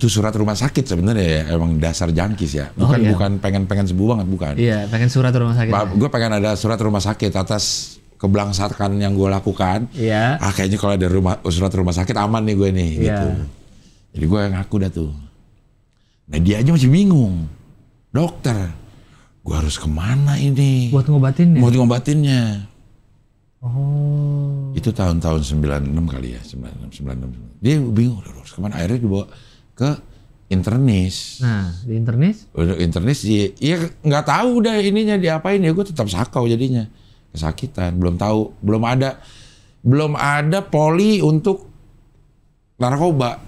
surat rumah sakit sebenarnya ya, emang dasar jangkis ya. Bukan pengen sembuh banget, bukan. Iya, pengen surat rumah sakit. Gue pengen ada surat rumah sakit atas kebelangsakan yang gue lakukan. Iya. Kayaknya kalau ada surat rumah sakit aman nih gue nih, gitu. Jadi gue ngaku dah tuh. Nah dia aja masih bingung, dokter. Gue harus kemana ini? Buat ngobatinnya. Itu tahun-tahun 96 kali ya, 96. Dia bingung, harus kemana? Akhirnya dibawa ke internis. Nah, di internis? Udah internis, iya nggak tahu udah ininya diapain ya. Gue tetap sakau jadinya, kesakitan. Belum ada poli untuk narkoba.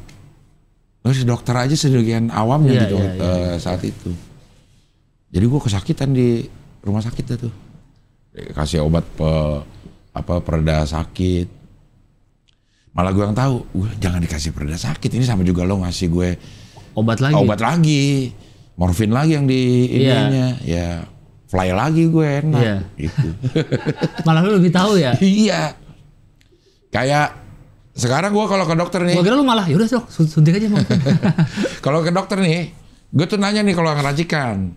Terus dokter aja sebagian awamnya gitu saat itu. Jadi gue kesakitan di rumah sakit tuh. Kasih obat pereda sakit. Malah gue yang tahu, jangan dikasih pereda sakit. Ini sama juga lo ngasih gue obat lagi. Morfin lagi yang di ininya. Ya fly lagi gue enak gitu. Malah lo lebih tahu ya? Iya. Kayak sekarang gue kalau ke dokter nih. Gue kira lo malah, yaudah dok, suntik aja morfin. Kalau ke dokter nih, gue tuh nanya nih kalau ngeracikan.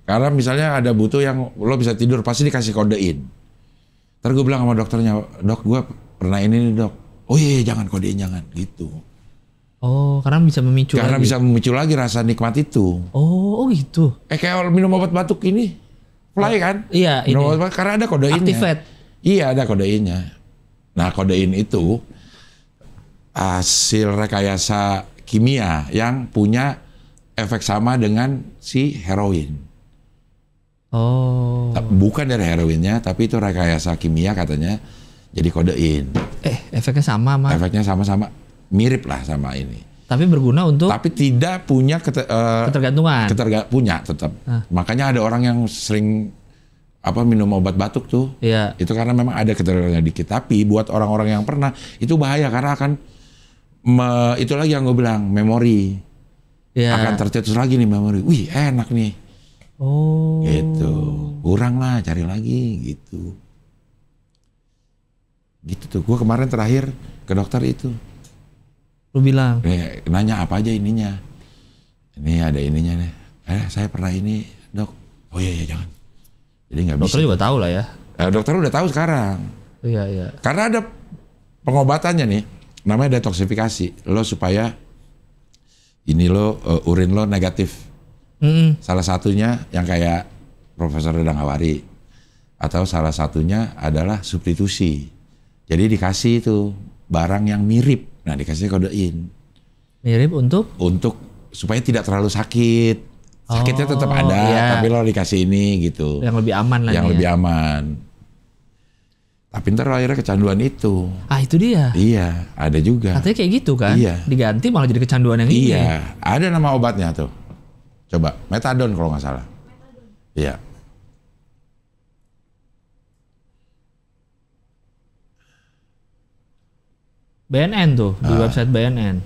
Karena misalnya ada butuh yang lo bisa tidur, pasti dikasih kodein. Ntar gue bilang sama dokternya, dok gue pernah ini nih dok. Oh iya jangan kodein, jangan gitu. Oh karena bisa memicu karena lagi. Bisa memicu lagi rasa nikmat itu. Oh gitu. Kayak minum obat batuk ini, fly kan? Iya minum obat batuk, karena ada kodeinnya. Activate. Iya ada kodeinnya. Nah kodein itu hasil rekayasa kimia yang punya efek sama dengan si heroin. Bukan dari heroinnya, tapi itu rekayasa kimia katanya jadi kodein. Efeknya sama, Mas. Efeknya sama-sama mirip lah sama ini. Tapi berguna untuk? Tapi tidak punya ketergantungan. Punya tetap. Makanya ada orang yang sering minum obat batuk tuh. Iya. Itu karena memang ada ketergantungan dikit. Tapi buat orang-orang yang pernah itu bahaya karena akan itu lagi yang gue bilang memori. Akan tercetus lagi nih memori. Wih enak nih. Gitu. Kurang lah, cari lagi gitu. Gitu tuh. Gue kemarin terakhir ke dokter itu. Lu bilang? Nanya apa aja ininya. Ini ada ininya nih. Saya pernah ini dok. Oh iya jangan. Jadi nggak bisa. Dokter juga tahu lah ya. Dokter udah tahu sekarang. Iya. Karena ada pengobatannya nih. Namanya detoksifikasi. Lo supaya ini urin lo negatif. Salah satunya yang kayak Profesor Dadang Hawari. Atau salah satunya adalah substitusi. Jadi dikasih itu barang yang mirip. Nah dikasih kodein. Mirip untuk? Untuk supaya tidak terlalu sakit. Sakitnya tetap ada, tapi lo dikasih ini gitu. Yang lebih aman lah. Yang lebih aman. Tapi ntar akhirnya kecanduan itu. Itu dia? Iya, ada juga. Katanya kayak gitu kan? Iya. Diganti malah jadi kecanduan yang ini. Iya, ada nama obatnya tuh. Coba, metadon kalau nggak salah. Iya. BNN tuh, di website BNN.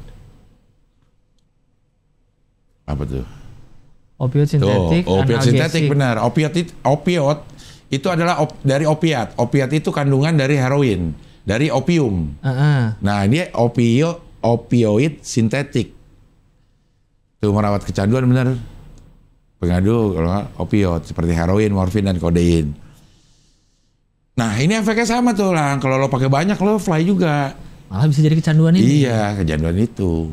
Apa tuh? Opioid sintetik, opioid sintetik benar. Opioid itu adalah dari opiat. Opiat itu kandungan dari heroin, dari opium. Nah ini opioid sintetik. Tuh merawat kecanduan bener. Pengadu kalau nggak opioid seperti heroin, morfin dan kodein. Nah ini efeknya sama tuh lah. Kalau lo pakai banyak lo fly juga. Malah bisa jadi kecanduan ini. Iya, kecanduan itu.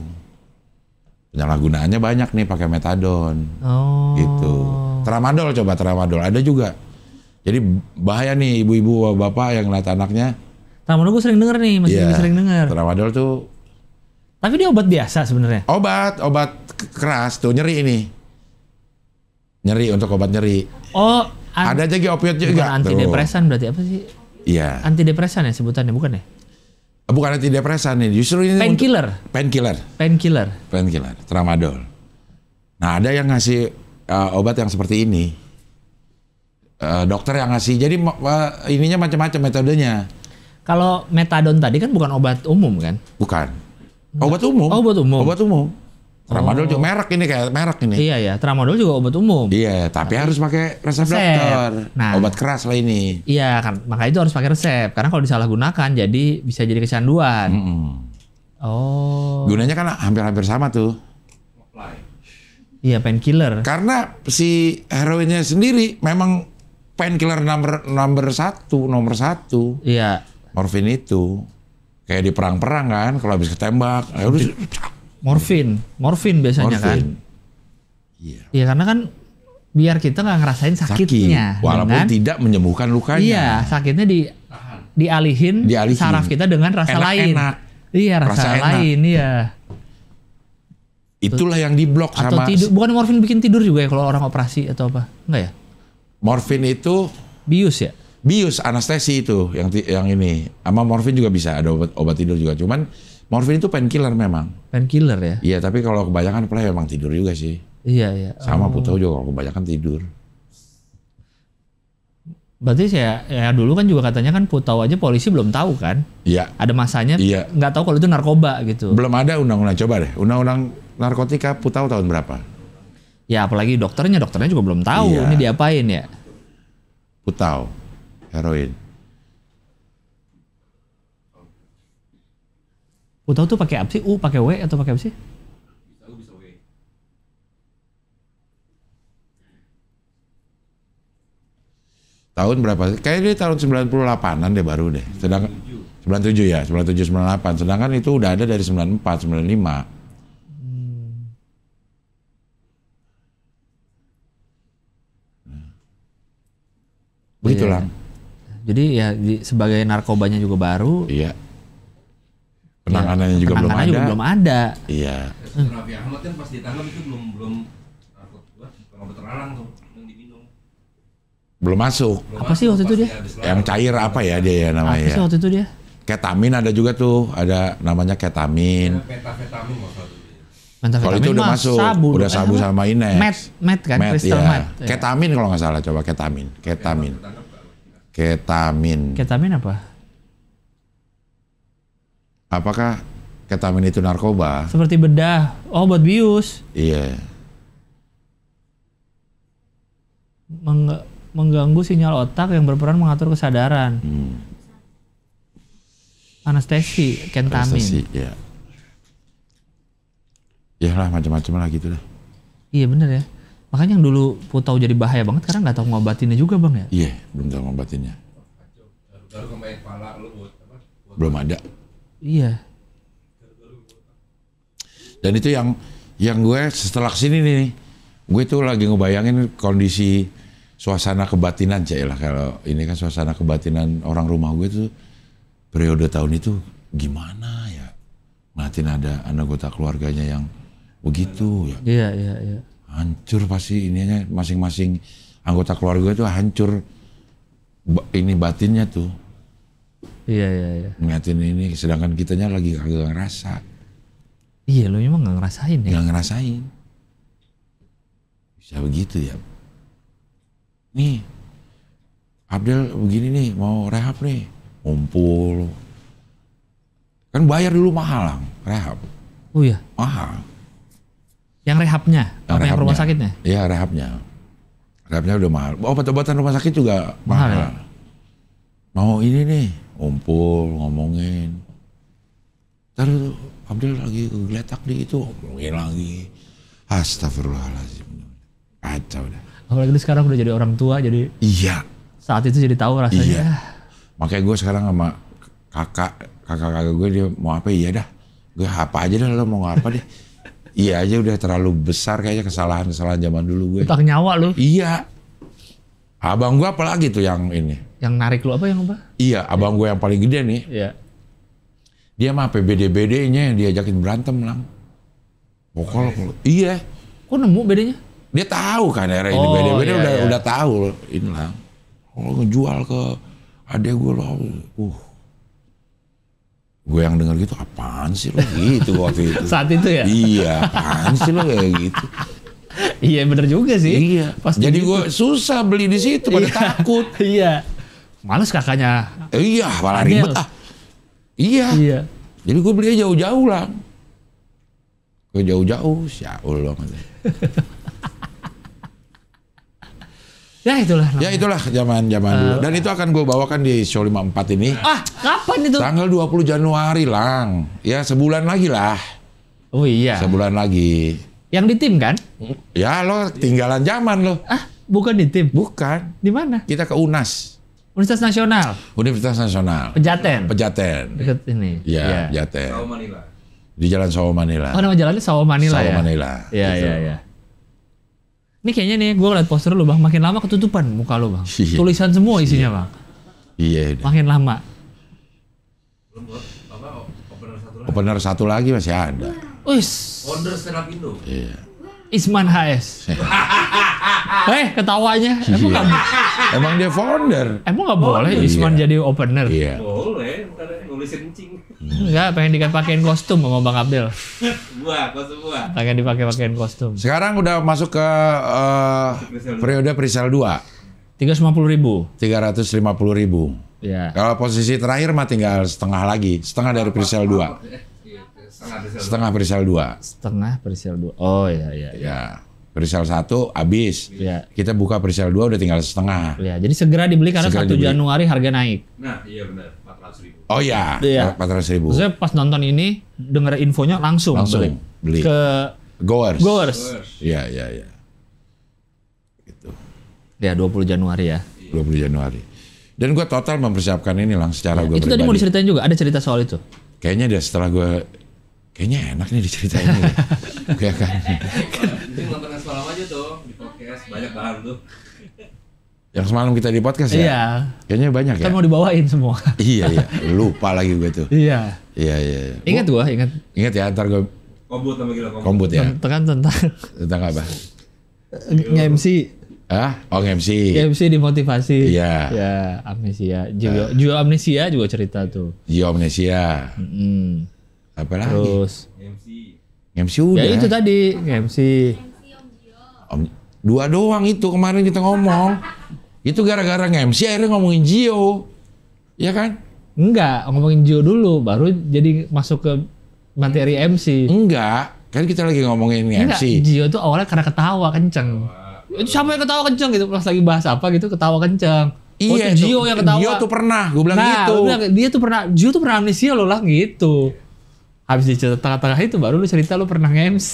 Penyalahgunaannya banyak nih pakai metadon. Oh. Gitu. Tramadol coba tramadol ada juga. Jadi bahaya nih ibu-ibu bapak yang ngeliat anaknya. Tramadol gue sering denger nih, masih Iya, sering denger. Tramadol tuh Tapi dia obat biasa sebenarnya. obat keras tuh nyeri ini. Nyeri untuk obat nyeri. Oh, Ada juga opioid bukan juga. antidepresan berarti apa sih? Iya. Antidepresan ya sebutannya, bukan ya? Bukan antidepresan nih, justru ini Painkiller. Painkiller, tramadol. Nah ada yang ngasih obat yang seperti ini. Dokter yang ngasih, jadi ininya macam-macam metodenya. Kalau metadon tadi kan bukan obat umum kan? Bukan. Obat umum. Oh, obat umum. Tramadol juga merek ini kayak merek ini. Iya ya, tramadol juga obat umum. Iya, tapi harus pakai resep Resep. dokter. Nah. Obat keras lah ini. Iya kan, makanya itu harus pakai resep. Karena kalau disalahgunakan jadi bisa jadi kecanduan. Oh. Gunanya kan hampir-hampir sama tuh. Iya, painkiller. Karena si heroinnya sendiri memang painkiller nomor satu. Iya. Morfin itu kayak di perang-perang kan, kalau habis ketembak, harus Morfin biasanya kan. Iya. Iya, karena kan biar kita nggak ngerasain sakitnya. Walaupun dengan- tidak menyembuhkan lukanya. Iya, sakitnya dialihin saraf kita dengan rasa lain. Enak. Iya, rasa Rasa enak. lain, iya. Itulah yang diblok Atau sama tidur, bukan morfin bikin tidur juga ya kalau orang operasi atau apa? Enggak ya? morfin itu Bius ya? bius anestesi itu yang ini. Sama morfin juga bisa ada obat tidur juga. Cuman morfin itu painkiller memang. Painkiller ya? Iya, tapi kalau kebanyakan play memang tidur juga sih. Iya, iya. Sama Putu juga kalau kebanyakan tidur. Berarti ya dulu kan juga katanya kan Putau aja polisi belum tahu kan? Iya. Ada masanya Iya. nggak tahu kalau itu narkoba gitu. Belum ada undang-undang, coba deh. Undang-undang narkotika Putu tahun berapa? Ya apalagi dokternya juga belum tahu Iya. ini diapain ya. Putu, heroin. Putau tuh pakai apa sih? Pakai W atau pakai apa sih? Bisa W. Tahun berapa? Kayaknya dia tahun 98-an deh baru deh. Sedangkan 97 ya, 97 98. Sedangkan itu udah ada dari 94 95. Begitulah. Iya. Jadi ya sebagai narkobanya juga baru. Iya. Penanganannya juga belum penanganannya ada. juga belum ada. Iya. Kasus Raffi Ahmad kan pas ditangkap itu belum narkoba, bukan obat terlarang tuh yang diminum. Belum masuk. Apa sih waktu itu dia? Yang cair apa ya dia ya Apa namanya? sih waktu itu dia? Ketamin ada juga tuh, ada namanya ketamin. Metafetamin maksudnya. Kalau itu udah masuk, udah sabu sama Inex. Met kan, Met, crystal iya. met. Ya. Ketamin kalau nggak salah, coba ketamin. Ketamin. Ketamin apa? Apakah ketamin itu narkoba? Seperti bedah. Oh, buat bius. Iya. Mengganggu sinyal otak yang berperan mengatur kesadaran. Anestesi, kentamin. Prestasi, ya. Ya lah macam-macam lah gitu dah. Iya bener ya. Makanya yang dulu Putau jadi bahaya banget karena nggak tahu ngobatinnya juga bang ya. Iya, belum tahu ngobatinnya. Baru kemarin kepala lu buat apa? Belum ada. Iya. Dan itu yang gue setelah kesini nih, gue tuh lagi ngebayangin kondisi suasana kebatinan cek lah. Kalau ini kan suasana kebatinan orang rumah gue tuh periode tahun itu gimana ya? Ngeliatin ada anggota keluarganya yang begitu ya. Iya. Hancur pasti ininya masing-masing anggota keluarga itu hancur ini batinnya tuh. Iya. Ngeliatin ini sedangkan kitanya lagi kagak ngerasa. Iya, lo emang nggak ngerasain ya? Nggak ngerasain. Bisa begitu ya. Nih, Abdel begini nih, mau rehab nih. Ngumpul. Kan bayar dulu mahal lang, rehab. Oh iya. Mahal. Yang rehabnya? Apa yang rumah sakitnya? Iya, rehabnya. Rehabnya udah mahal. Obat-obatan rumah sakit juga Mahal mahal. ya? Mau ini nih, ngumpul, ngomongin. Ntar Abdel lagi geletak di itu, ngomongin lagi. Astagfirullahaladzim. Kacau dah. Apalagi lu sekarang udah jadi orang tua, jadi Iya. saat itu jadi tahu rasanya. Iya. Makanya gue sekarang sama kakak gue, dia mau apa iya dah. Gue apa aja dah, lo mau apa deh. Iya aja, udah terlalu besar kayaknya kesalahan zaman dulu gue. Utang nyawa lu. Iya. Abang gue apalagi tuh yang ini. Yang narik lu apa yang apa? Iya, abang gue yang paling gede nih. Iya. Dia mah BD-BD-nya yang diajakin berantem lang. Pokoknya, iya. Kok nemu bedanya? Dia tahu kan era ini, Oh, BD-BD iya. udah tahu ini lang. Kalau ngejual ke adek gue loh. Gue yang denger gitu, apaan sih lo gitu waktu itu. Saat itu ya? Iya, apaan sih lo kayak gitu. Iya bener juga sih. Iya. Pas Jadi gitu. gue susah beli di situ, pada takut. Iya. Males kakaknya. Iya, malah Adel. ribet ah. Iya. Iya. Jadi gue beli jauh-jauh lah. Gue jauh-jauh, syaul loh. Ya itulah. Ya itulah zaman dulu. Dan itu akan gue bawakan di show 54 ini. Kapan itu? Tanggal 20 Januari lang. Ya sebulan lagi lah. Oh iya. Sebulan lagi. Yang di tim kan? Ya lo tinggalan zaman lo. Bukan di tim. Bukan. Di mana? Kita ke UNAS. Universitas Nasional. Universitas Nasional. Pejaten. Pejaten. Deket ini. Iya, Pejaten. Sawo Manila. Di Jalan Sawo Manila. Oh nama jalannya Sawo Manila Sawo ya? Manila. Iya, Gitu. iya. Ini kayaknya nih, gue ngeliat poster lu bang, makin lama ketutupan muka lu bang. Iya. Tulisan semua isinya bang. Iya. Makin lama. Belum buat apa opener satu lagi. Opener satu lagi masih ada. Wis, Founder stand up Indo. Iya. Isman HS. Ketawanya. Emang dia founder. Emang nggak boleh Iya. Isman jadi opener? Iya. Boleh, ntar nulisin encing. Enggak, pengen dipakein kostum sama Bang Abdel. Kos semua. Pengen dipakein kostum. Sekarang udah masuk ke periode presale 2. 350.000. 350.000. Ya. Kalau posisi terakhir mah tinggal setengah lagi. Setengah dari presale 2. Setengah presale 2. Setengah presale 2. Oh iya. Ya. Presale 1 habis. Iya. Kita buka presale 2 udah tinggal setengah. Ya, jadi segera dibeli karena Segera 1 dibeli. Januari harga naik. Nah, iya benar, 400.000. Oh iya, Iya. 400.000. Maksudnya pas nonton ini denger infonya langsung beli. ke Goers. Iya. Gitu. Ya 20 Januari ya. 20 Januari. Dan gue total mempersiapkan ini lang secara gue Itu tadi mau diceritain juga, ada cerita soal itu. Kayaknya dia setelah gue, kayaknya enak nih diceritain ini. Ya kan. Ini nonton yang semalam aja tuh di podcast, banyak bahan tuh. Yang semalam kita di podcast ya? Iya. Kayaknya banyak ya? Kan mau dibawain semua. Iya. Lupa lagi gue tuh. Iya. Iya. Ingat gua, ingat. Ingat ya, ntar gue Kombut sama gila kombut ya. Tekan tentang Tentang apa? nge-MC. Oh MC. MC dimotivasi. Iya. Ya, amnesia. Jiwa amnesia juga cerita tuh. Gio Amnesia. Apa lagi? Terus MC udah. ya itu tadi MC. Dua doang itu kemarin kita ngomong. Itu gara-gara MC akhirnya ngomongin Gio. Iya kan? Enggak, ngomongin Gio dulu baru jadi masuk ke materi MC. Enggak. Kan kita lagi ngomongin Enggak, MC. Gio tuh awalnya karena ketawa kenceng. Itu siapa yang ketawa kenceng gitu pas lagi bahas apa gitu ketawa kenceng. Iya, itu Gio yang ketawa. Gio tuh pernah, gue bilang nah, gitu. lu bilang, Gio tuh pernah amnesia lo lah gitu. Habis di tengah-tengah itu baru lu cerita lu pernah nge-MC.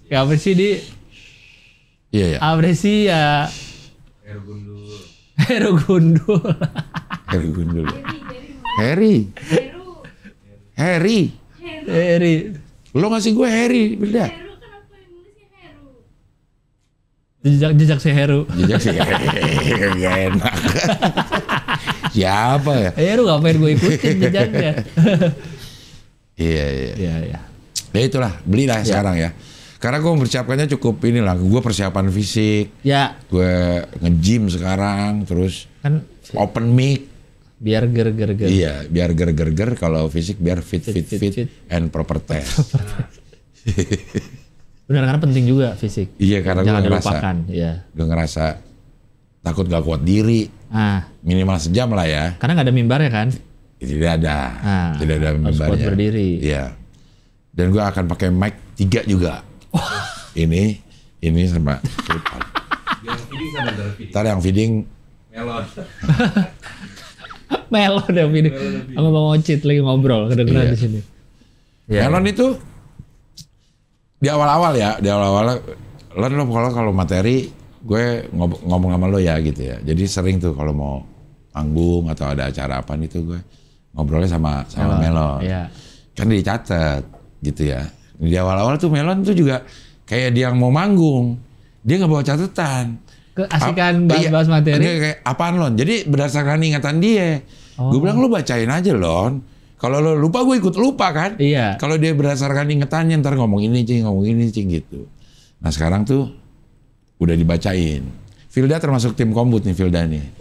Ya amnesia di Iya. amnesia. Heru Gundul. Heri. Lo ngasih gue Harry, beda. Heru kan aku yang nulisnya Heru. Jejak si Heru. Jejak sih gak enak. Siapa ya? Heru ngapain gue ikutin jejaknya. Iya. Iya. Ya itulah, belilah sekarang ya. Karena gue mempersiapkannya cukup inilah. Gue persiapan fisik. Ya, Gue nge-gym sekarang, terus kan open mic. biar ger. Iya, biar ger. Kalau fisik biar fit and proper test. Benar karena penting juga fisik. Iya, karena Jangan gue ngerasa, dilupakan, ya. gue ngerasa takut gak kuat diri. Minimal sejam lah ya. Karena nggak ada mimbarnya kan? Tidak ada harus mimbarnya. kuat berdiri. Iya. Dan gue akan pakai mic 3 juga. Ini sama. Yang feeding sama darah feeding. Ntar yang feeding Melon. Melon yang ini sama Bang Ocit lagi ngobrol kedengeran Iya. di sini. Ya. melon itu Di awal-awal lo kalau materi gue ngomong sama lo ya gitu ya. Jadi sering tuh kalau mau panggung atau ada acara apa itu gue ngobrolnya sama Melon. Iya. Kan dicatat gitu ya. Di awal-awal tuh Melon tuh juga kayak dia yang mau manggung, dia nggak bawa catatan. Keasikan bahas materi. Kayak apaan Lon? Jadi berdasarkan ingatan dia. Gue bilang lu bacain aja Lon. Kalau lo lupa gue ikut lupa kan. Iya. Kalau dia berdasarkan ingatannya ntar ngomong ini cing gitu. Nah sekarang tuh udah dibacain. Filda termasuk tim kombut nih Filda nih.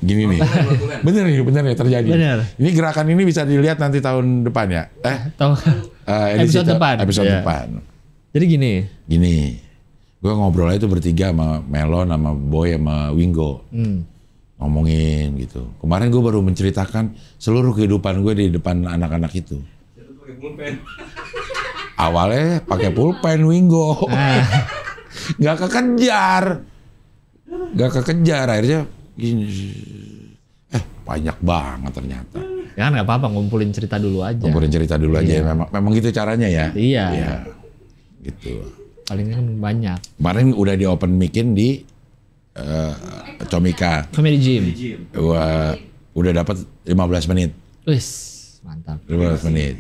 Gini nih. Bener nih terjadi. Bener. Ini gerakan ini bisa dilihat nanti tahun depan ya. Episode depan. Episode depan. Jadi gini. Gue ngobrol itu bertiga sama Melon, sama Boy, sama Wingo. Ngomongin gitu. Kemarin gue baru menceritakan seluruh kehidupan gue di depan anak-anak itu. Awalnya pakai pulpen Wingo. Gak kekejar. Akhirnya gini. Banyak banget ternyata. Ya kan gak apa-apa, ngumpulin cerita dulu aja. Ya. Memang gitu caranya ya. Iya. Gitu. Paling kan banyak. Kemarin udah di open mic-in di Comika. Comedy Gym. Wah, udah dapat 15 menit. Wis, mantap. 15 menit.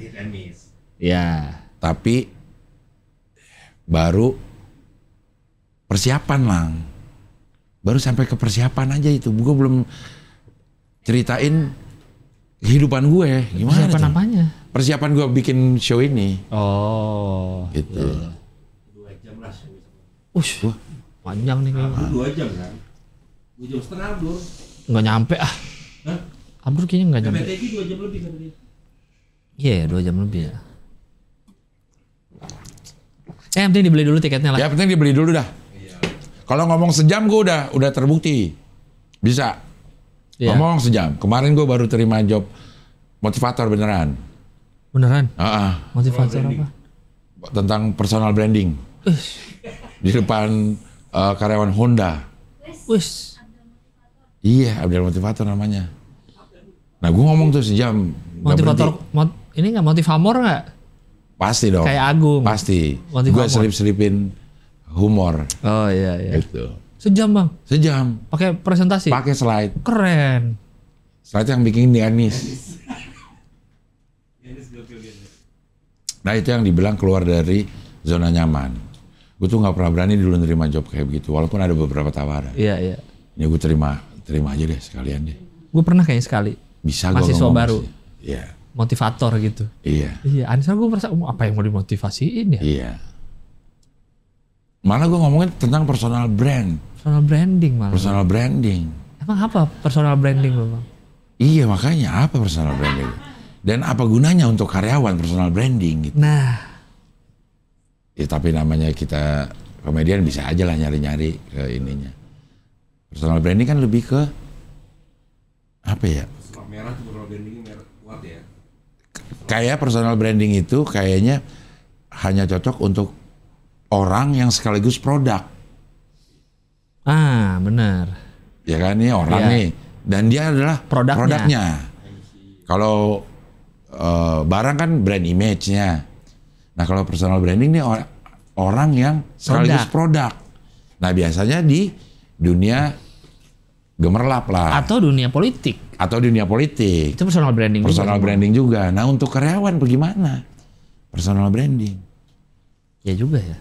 Iya. Tapi baru persiapan lang. Baru sampai ke persiapan aja itu. Gue belum ceritain kehidupan gue. Gimana persiapan tuh? Apanya? Persiapan gue bikin show ini. Oh. Gitu. 2 jam lah. Wah. Panjang nih kayaknya. 2 jam kan? 2 jam setengah Abdur. Nggak nyampe ah. Hah? Abdur kayaknya nggak nyampe. PTG 2 jam lebih kan dia. Iya, 2 jam lebih ya. Yang penting dibeli dulu tiketnya lah. Ya penting dibeli dulu dah. Kalau ngomong sejam gue udah terbukti. Bisa. Iya. Ngomong sejam. Kemarin gue baru terima job motivator beneran. Beneran? Motivator apa? Tentang personal branding. Di depan karyawan Honda. Wis. Iya, Abdel Motivator namanya. Nah, gue ngomong tuh sejam. Motivator, ini nggak motivamor nggak? Pasti dong. Kayak Agung. Pasti. Motivamor. Gue selip-selipin humor. Oh iya. Gitu. Sejam bang? Sejam. Pakai presentasi? Pakai slide. Keren. Slide yang bikin Dianis. Nah itu yang dibilang keluar dari zona nyaman. Gue tuh nggak pernah berani dulu nerima job kayak begitu, walaupun ada beberapa tawaran. Iya. Ini gue terima aja deh sekalian deh. Gue pernah kayaknya sekali. Bisa gue mahasiswa baru. Iya. Motivator gitu. Iya. Anissa gue merasa apa yang mau dimotivasiin ya? Iya. Malah gue ngomongin tentang personal brand. Personal branding malah. Personal branding. Emang apa personal branding bang? Iya makanya apa personal branding? Dan apa gunanya untuk karyawan personal branding gitu? Nah. Ya tapi namanya kita komedian bisa aja lah nyari-nyari ke ininya. Personal branding kan lebih ke apa ya? Merah tuh personal brandingnya merah kuat ya. Kayak personal branding itu kayaknya hanya cocok untuk orang yang sekaligus produk. Ah benar. Ya kan ini orang nih dan dia adalah produknya. Kalau barang kan brand image-nya. Nah kalau personal branding ini orang yang sekaligus produk. Nah biasanya di dunia gemerlap lah. Atau dunia politik. Itu personal branding. Personal branding juga. Nah untuk karyawan bagaimana? Personal branding. Ya juga ya.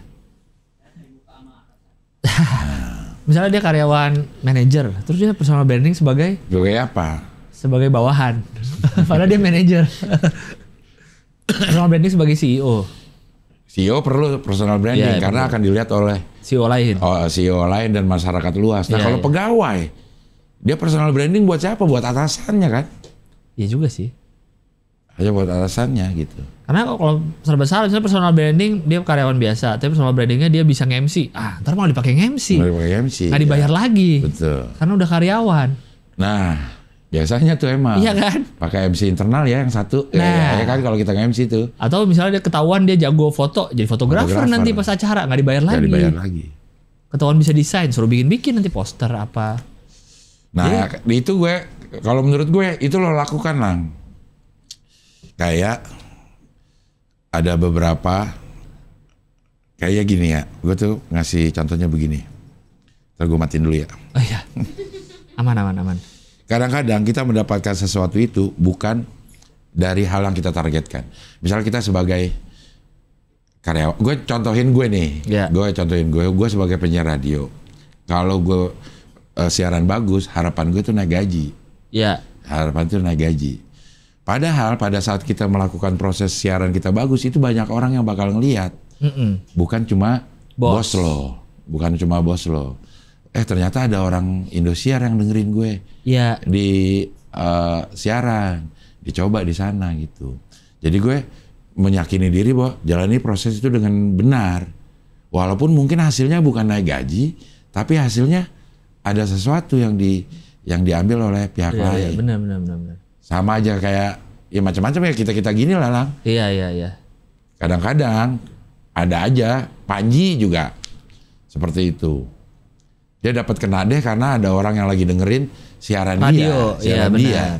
Misalnya dia karyawan manajer, terus dia personal branding sebagai apa? Sebagai bawahan. Padahal dia manajer. Personal branding sebagai CEO. CEO perlu personal branding karena akan dilihat oleh CEO lain. CEO lain dan masyarakat luas. Nah kalau pegawai, dia personal branding buat siapa? Buat atasannya kan? Iya juga sih. Aja buat atasannya gitu. Karena kalau serba salah, misalnya personal branding dia karyawan biasa, tapi personal brandingnya dia bisa nge-MC. Ntar malah dipakai nge-MC. Nggak dibayar lagi. Betul. Karena udah karyawan. Nah, biasanya tuh emang. Iya kan? Pakai MC internal ya yang satu. Ya kan kalau kita nge-MC tuh. Atau misalnya dia ketahuan dia jago foto, jadi fotografer nanti pas acara nggak dibayar lagi. Ketahuan bisa desain, suruh bikin nanti poster apa. Nah, itu gue, kalau menurut gue itu lo lakukan lang. Kayak ada beberapa Kayak gini ya, gue tuh ngasih contohnya begini. Ntar gue matiin dulu ya. Oh iya. Aman. Kadang-kadang kita mendapatkan sesuatu itu bukan dari hal yang kita targetkan. Misalnya kita sebagai karyawan, gue contohin gue nih. Yeah. Gue contohin gue sebagai penyiar radio. Kalau gue siaran bagus, harapan gue tuh naik gaji. Iya. Harapan tuh naik gaji. Padahal pada saat kita melakukan proses siaran kita bagus, itu banyak orang yang bakal ngelihat. Bukan cuma bos lo. Bukan cuma bos lo. Ternyata ada orang Indosiar yang dengerin gue. Iya. Di siaran. Dicoba di sana gitu. Jadi gue meyakini diri bahwa jalani proses itu dengan benar. Walaupun mungkin hasilnya bukan naik gaji, tapi hasilnya ada sesuatu yang diambil oleh pihak lain. Benar. Sama aja kayak ya macam-macam ya kita gini lah Lang. Iya. Kadang-kadang ada aja Panji juga seperti itu. Dia dapat kena deh karena ada orang yang lagi dengerin siaran radio. Dia. Iya benar.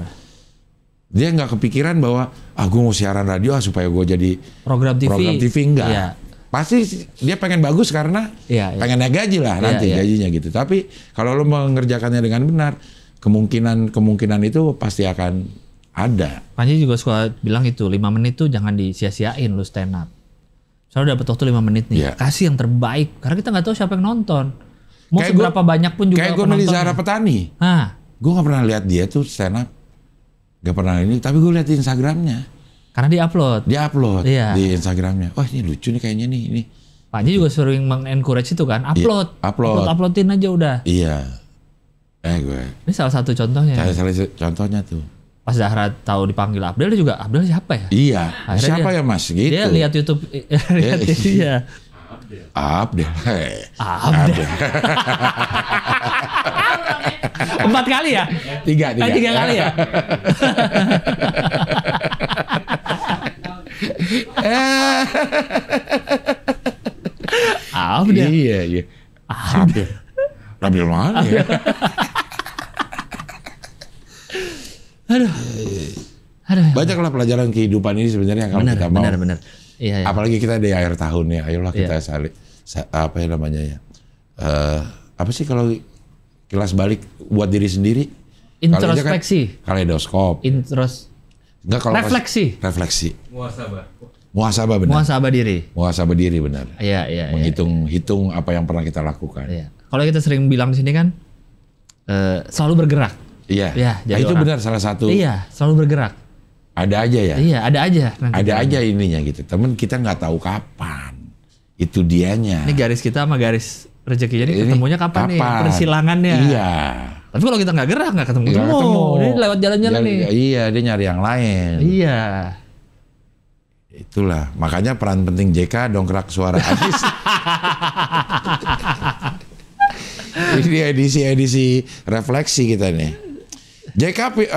Dia nggak kepikiran bahwa gue mau siaran radio supaya gue jadi program TV enggak. Iya. Pasti dia pengen bagus karena pengen naik gaji lah nanti gajinya gitu. Tapi kalau lo mengerjakannya dengan benar, kemungkinan itu pasti akan ada. Panji juga suka bilang itu 5 menit tuh jangan disia-siain lu stand up. Soalnya dapat waktu 5 menit nih, kasih yang terbaik karena kita nggak tahu siapa yang nonton. Mau kayak seberapa banyak pun juga kayak gue milih Zahra Petani. Gue nggak pernah lihat dia tuh stand up, nggak pernah ini. Tapi gue lihat di Instagramnya. Karena dia upload di Instagramnya. Oh ini lucu nih kayaknya nih ini. Panji juga sering mengencourage itu kan, uploadin aja udah. Iya. Gue. Ini salah satu contohnya. Salah contohnya tuh. Pas Zahra tahu dipanggil Abdel, dia juga Abdel siapa ya? Iya. Akhirnya siapa ya Mas? Gitu. Dia lihat YouTube, lihat dia. Abdel. 4 kali ya? 3 kali ya? Abdel. Iya. Abdel mana ya? Aduh. Banyaklah pelajaran kehidupan ini sebenarnya kalau kita mau. Benar. Iya. Apalagi kita di akhir tahun ya, ayolah kita apa ya namanya ya? Apa sih kalau kilas balik buat diri sendiri? Introspeksi. Kaleidoskop. Refleksi. Muhasabah benar. Muhasabah diri benar. Iya. Menghitung apa yang pernah kita lakukan. Iya. Kalau kita sering bilang di sini kan selalu bergerak. Iya. Itu benar salah satu. Iya, selalu bergerak. Ada aja ya. Iya, ada aja. Ada aja ininya gitu. Temen kita nggak taau kapan. Itu dianya. Ini garis kita sama garis rezeki. Jadi ketemunya kapan nih? Persilangannya. Iya. Tapi kalau kita nggak gerak nggak ketemu. Ini lewat jalan-jalan nih. Iya, dia nyari yang lain. Iya. Itulah. Makanya peran penting JK dongkrak suara Anies. Ini edisi refleksi kita nih. JK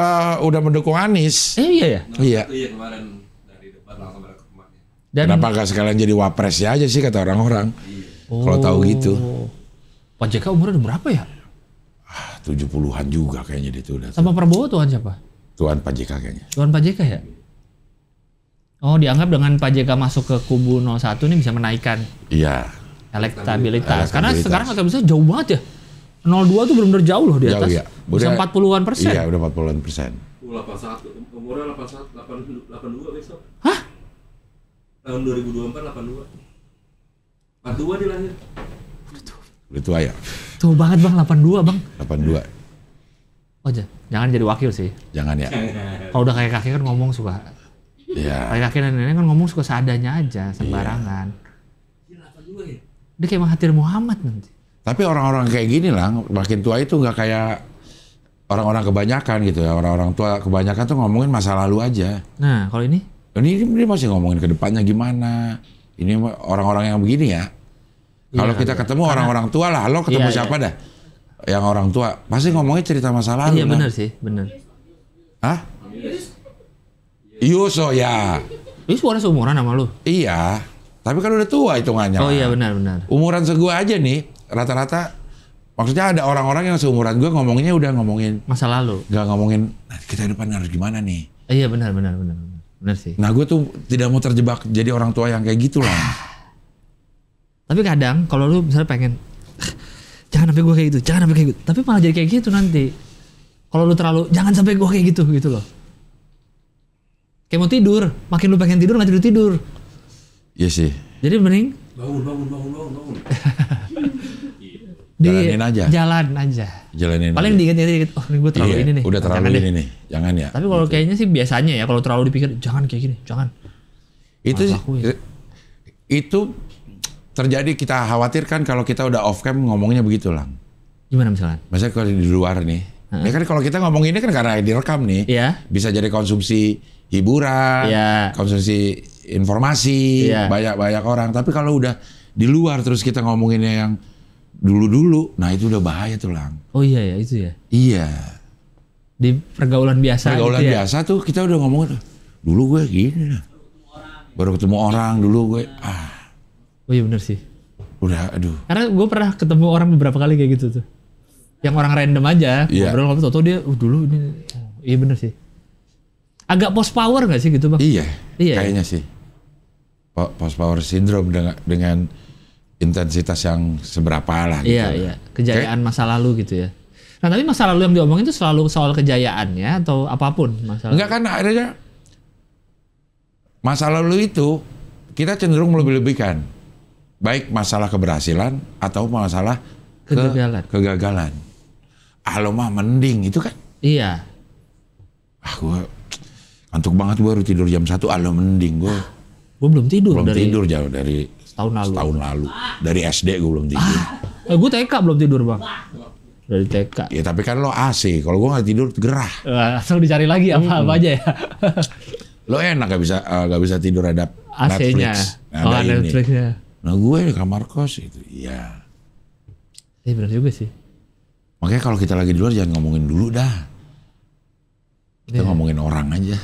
udah mendukung Anies. Iya ya? Iya. Iya kemarin dari debat langsung pada kemaknya. Kenapa gak sekalian jadi wapresnya aja sih kata orang-orang. Kalau tahu gitu. Pak JK umurnya udah berapa ya? 70-an juga kayaknya dia tuh udah. Sama Prabowo tuan siapa? Tuan Pak JK kayaknya. Tuan Pak JK ya? Oh dianggap dengan Pak JK masuk ke kubu 01 ini bisa menaikkan elektabilitas. Karena sekarang elektabilitas jauh banget ya. 02 tuh benar-benar jauh loh di atas. Jauh, ya. Bisa 40-an%. Iya udah 40-an%. 81, umurnya 82 besok. Hah? Tahun 2024 82. 42 dia lahir. Udah tua ya? Tuh banget bang, 82 bang. 82. Oh jangan jadi wakil sih. Jangan ya. Kalau udah kayak kakek kan ngomong suka. Iya. Kayak kakek dan nenek kan ngomong suka seadanya aja, sembarangan. Dia 82 ya? Dia kayak Mahathir Muhammad nanti. Tapi orang-orang kayak gini lah, makin tua itu nggak kayak orang-orang kebanyakan gitu ya. Orang-orang tua kebanyakan tuh ngomongin masa lalu aja. Nah kalau ini? Ini masih ngomongin ke depannya gimana. Ini orang-orang yang begini ya. Kalau kita ketemu orang-orang tua lah, lo ketemu siapa dah? Yang orang tua pasti ngomongin cerita masa lalu. Iya benar sih, benar. Hah? Yuso ya. Ini suara seumuran sama lu? Iya, tapi kan udah tua hitungannya. Oh iya benar. Umuran segua aja nih, rata-rata. Maksudnya ada orang-orang yang seumuran gue ngomonginnya udah ngomongin masa lalu. Gak ngomongin kita depan harus gimana nih. Iya benar sih. Nah gue tuh tidak mau terjebak jadi orang tua yang kayak gitu lah. Tapi kadang kalau lu misalnya pengen jangan sampai gue kayak gitu, jangan sampai kayak gitu, tapi malah jadi kayak gitu nanti. Kalau lu terlalu jangan sampai gue kayak gitu loh. Kayak mau tidur, makin lu pengen tidur nggak tidur. Iya sih. Jadi mending bangun. Jalanin aja. Jalanin paling dikit. Oh ini gue terlalu ini nih. Udah terlalu ini nih. Jangan ya. Tapi kalau kayaknya sih biasanya ya kalau terlalu dipikir jangan kayak gini, jangan. Itu terjadi kita khawatirkan kalau kita udah off cam ngomongnya begitu Lang. Gimana misalnya? Misalnya kalau di luar nih. Ya kan kalau kita ngomong ini kan karena direkam nih. Iya. Bisa jadi konsumsi hiburan, konsumsi informasi, banyak orang. Tapi kalau udah di luar terus kita ngomonginnya yang dulu-dulu, nah itu udah bahaya tuh Lang. Oh iya ya itu ya. Iya. Di pergaulan biasa. Pergaulan gitu biasa tuh kita udah ngomong dulu gue gini lah. Baru ketemu orang dulu gue Oh iya bener sih. Udah aduh. Karena gue pernah ketemu orang beberapa kali kayak gitu tuh. Yang orang random aja, ngobrol tau dia dulu ini. Iya bener sih. Agak post power gak sih gitu Bang? Iya. Kayaknya sih. Post power syndrome dengan intensitas yang seberapa lah gitu. Iya. Kejayaan masa lalu gitu ya. Nah tapi masa lalu yang diomongin itu selalu soal kejayaannya atau apapun masalah. Enggak kan adanya masa lalu itu kita cenderung melebih-lebihkan. Baik masalah keberhasilan atau masalah kegagalan. Lo mah mending itu kan. Iya. Gue ngantuk banget, gue baru tidur jam 1. Lo mending gue belum tidur. Tidur jauh dari setahun lalu. Dari SD gue belum tidur. Gue TK belum tidur Bang. Dari TK. Ya tapi kan lo AC. Kalau gue nggak tidur gerah. Asal dicari lagi apa aja ya. Lo enak gak bisa tidur ada AC-nya. Netflix. Netflix-nya. Nah gue di kamar kos itu. Iya. Iya benar juga sih. Makanya kalau kita lagi di luar jangan ngomongin dulu dah. Kita ngomongin orang aja.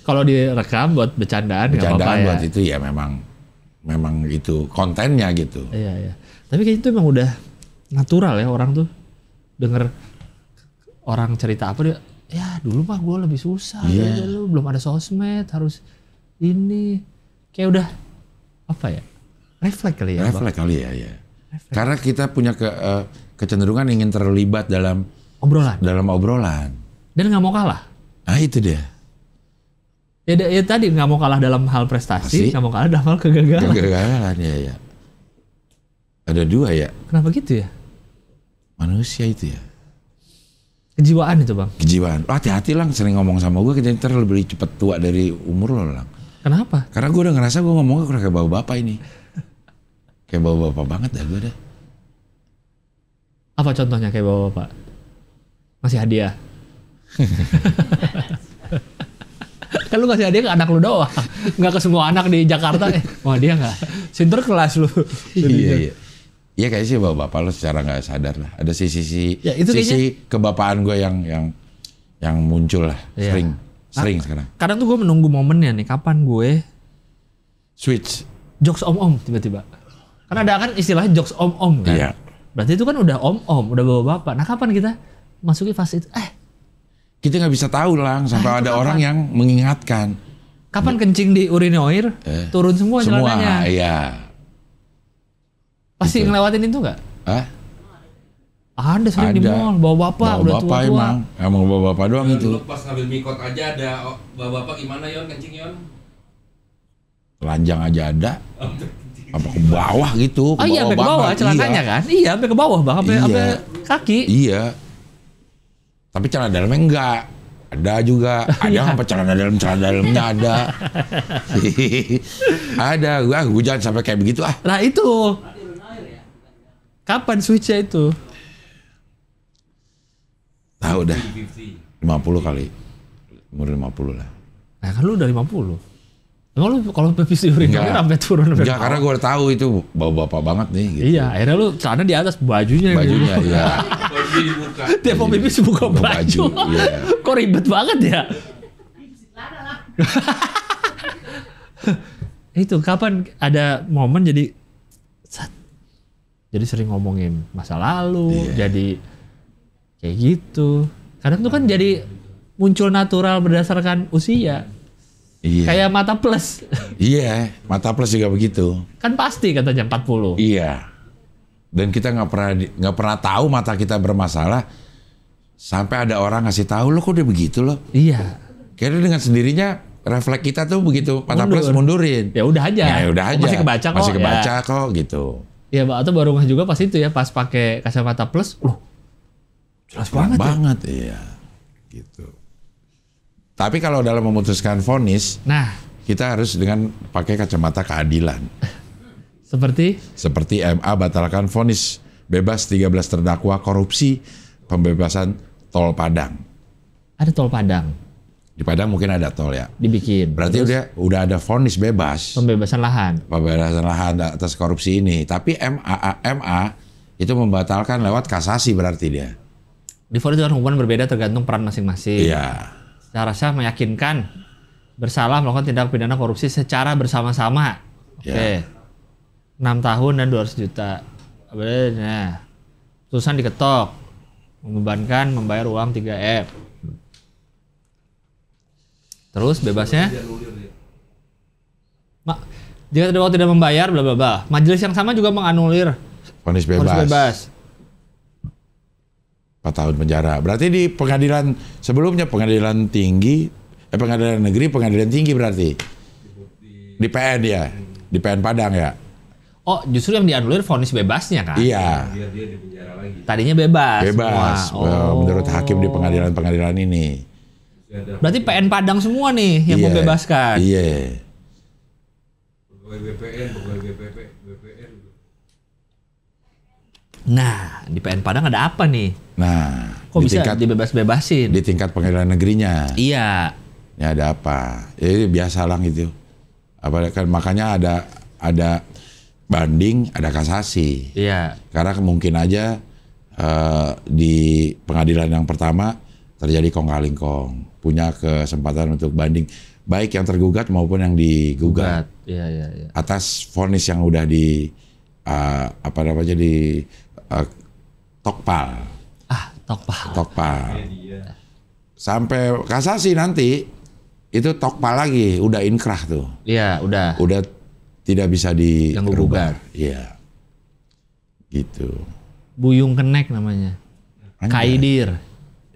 Kalau direkam buat bercandaan nggak apa-apa ya. Buat itu ya memang itu kontennya gitu. Iya. Tapi kayaknya itu emang udah natural ya orang tuh denger orang cerita apa dia. Ya dulu mah gue lebih susah. Dulu belum ada sosmed harus ini. Kayak udah apa ya? Refleks kali ya. Refleks kali ya. Refleks. Karena kita punya kecenderungan ingin terlibat dalam obrolan. Dan nggak mau kalah. Nah itu dia. Ya tadi nggak mau kalah dalam hal prestasi, nggak mau kalah dalam hal kegagalan. Kegagalan ya. Ada dua ya. Kenapa gitu ya? Manusia itu ya. Kejiwaan itu Bang. Kejiwaan. Hati-hati Lang, sering ngomong sama gue kita ntar lebih cepet tua dari umur lo Lang. Kenapa? Karena gue udah ngerasa gue ngomongnya kurang kayak bapak-bapak ini. Kayak bapak-bapak banget dah gue dah. Apa contohnya kayak bapak-bapak? Masih hadiah. Kan lu kasih hadiah ke anak lu doang. Nggak ke semua anak di Jakarta. Wah dia nggak. Sinterklas lu. Iya. Iya kayaknya sih bapak-bapak lo secara nggak sadar lah. Ada sisi kebapaan gue yang muncul lah. Sering sekarang. Kadang tuh gue menunggu momennya nih. Kapan gue switch jokes om-om tiba-tiba. Karena ada kan istilahnya jokes om-om kan. Iya. Berarti itu kan udah om-om, udah bapak-bapak. Nah kapan kita masuki fase itu? Kita nggak bisa tahu Lang sampai ada orang yang mengingatkan. Kapan kencing di urinoir turun semua celananya? Iya. Pasti gitu. Ngelewatin itu nggak? Ada sering di mall, bawa bapak udah tua-tua. Emang bawa bapak doang itu. Lu pas ngambil mikot aja ada bawa bapak gimana Yon kencing Yon? Telanjang aja ada. Apa ke bawah gitu? Oh iya, sampai ke bawah celananya kan? Iya, sampai ke bawah bang, sampai kaki. Iya. Tapi celana dalamnya enggak. Ada juga. Ada apa celana dalamnya ada. Ada. Gue jangan sampai kayak begitu ah. Nah itu. Kapan switch-nya itu? Tahu dah. 50 kali. Umur 50 lah. Nah kan lu udah 50. Emang lu kalau pipis di urinoir sampai turun? Enggak, karena gue tahu itu bapak-bapak banget nih. Gitu. Iya, akhirnya lu celana di atas bajunya. Bajunya, gitu. iya. Bajunya dibuka. Dia mau pipis buka baju. Iya. Kok ribet banget ya? Itu kapan ada momen jadi sering ngomongin masa lalu, jadi kayak gitu. Kadang tuh kan jadi muncul natural berdasarkan usia. Iya. Kayak mata plus. Iya, mata plus juga begitu. Kan pasti katanya 40. Iya. Dan kita nggak pernah tahu mata kita bermasalah sampai ada orang ngasih tahu, lo kok udah begitu lo. Iya. Kayaknya dengan sendirinya refleks kita tuh begitu mata plus mundurin. Ya udah aja. Ya udah aja. Masih kebaca kok. Masih kebaca ya. kok gitu. Iya, atau baru ngeh juga pas itu ya, pas pakai kacamata plus, loh. Jelas banget. Iya. Gitu. Tapi kalau dalam memutuskan vonis, Nah, kita harus dengan pakai kacamata keadilan. seperti MA batalkan vonis bebas 13 terdakwa korupsi pembebasan tol Padang. ada tol Padang Di Padang mungkin ada tol ya. dibikin. Berarti udah ada vonis bebas. Pembebasan lahan. Pembebasan lahan atas korupsi ini. Tapi MA itu membatalkan lewat kasasi berarti dia. Divonis dengan hukuman berbeda tergantung peran masing-masing. Iya. Secara sah meyakinkan bersalah melakukan tindak pidana korupsi secara bersama-sama. Oke. 6 tahun dan 200 juta. Nah, putusan diketok. Membebankan membayar uang 3M. Terus bebasnya? Jika terdakwa tidak membayar, bla bla bla. Majelis yang sama juga menganulir Vonis bebas. 4 tahun penjara. Berarti di pengadilan sebelumnya, pengadilan tinggi, pengadilan negeri, pengadilan tinggi berarti. Di PN ya, di PN Padang ya. Oh, justru yang dianulir vonis bebasnya kan? Iya. Biar dia di penjara lagi. Tadinya bebas. Bebas. Semua. Menurut hakim di pengadilan ini. Berarti PN Padang semua nih yang Iya. membebaskan. Iya. Pegawai BPN, pegawai BPN. Nah, di PN Padang ada apa nih? Nah, Kok di bisa tingkat dibebas-bebasin? di tingkat pengadilan negerinya. Iya. Ya ada apa? Ya biasa lah gitu. Apa kan makanya ada banding, ada kasasi. Iya. Karena mungkin aja di pengadilan yang pertama terjadi kong-kali-kong, punya kesempatan untuk banding, baik yang tergugat maupun yang digugat. Iya. Atas vonis yang udah di tokpal. Tokpal. Sampai kasasi nanti itu tokpal lagi, udah inkrah tuh. Iya, udah. Udah tidak bisa Ganggu gugat. Iya. Gitu. Buyung Kenek namanya. Anjay. Kaidir.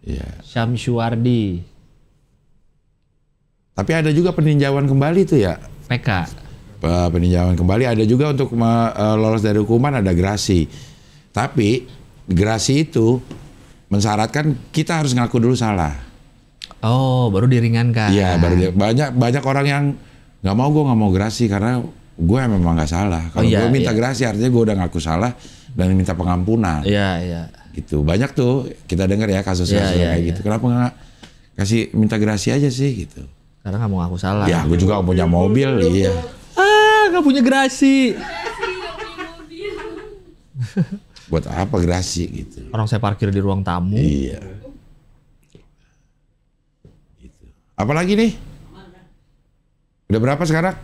Iya. Syamsuardi. Tapi ada juga peninjauan kembali tuh ya. PK. Peninjauan kembali ada juga untuk lolos dari hukuman, ada gerasi. Tapi gerasi itu mensyaratkan kita harus ngaku dulu salah. Oh, baru diringankan. Iya, baru banyak orang yang nggak mau gerasi karena gue memang nggak salah. Kalau gue minta gerasi artinya gue udah ngaku salah dan minta pengampunan. Iya. Gitu. Banyak tuh kita dengar ya kasus-kasus kayak gitu. Kenapa nggak kasih minta gerasi aja sih gitu? Karena nggak mau ngaku salah. Ya, gue juga punya mobil, iya. Nggak punya gerasi. Buat apa gerasi gitu? Orang saya parkir di ruang tamu. Iya. Gitu. Apalagi nih? Udah berapa sekarang?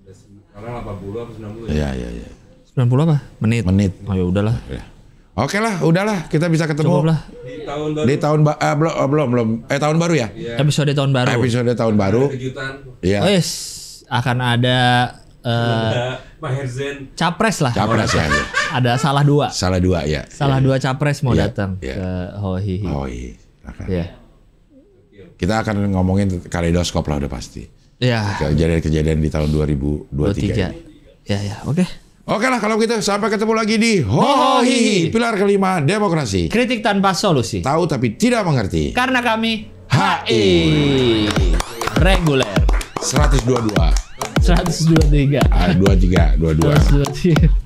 Sekarang 80 atau 90 Iya. 90 apa? Menit. Menit. Oh ya udahlah. Oke lah, udahlah kita bisa ketemu. Cukup lah. Di tahun baru. Belum. Tahun baru ya? Iya. Episode tahun baru. Episode tahun baru. Kejutan. Iya. Oh yes. Akan ada Ada Maherzen. capres lah. Capres ya. Ada salah dua. Salah dua ya. Salah dua capres mau Iya, datang iya. ke Hohihi. Oh iya. Iya. Kita akan ngomongin kaleidoskop lah udah pasti. Iya. Kejadian-kejadian di tahun 2023. 23. Ya, oke. Oke lah kalau gitu sampai ketemu lagi di Hohihi, pilar kelima demokrasi. Kritik tanpa solusi. Tahu tapi tidak mengerti. Karena kami HI reguler. 122. 123. 23, 22. 123.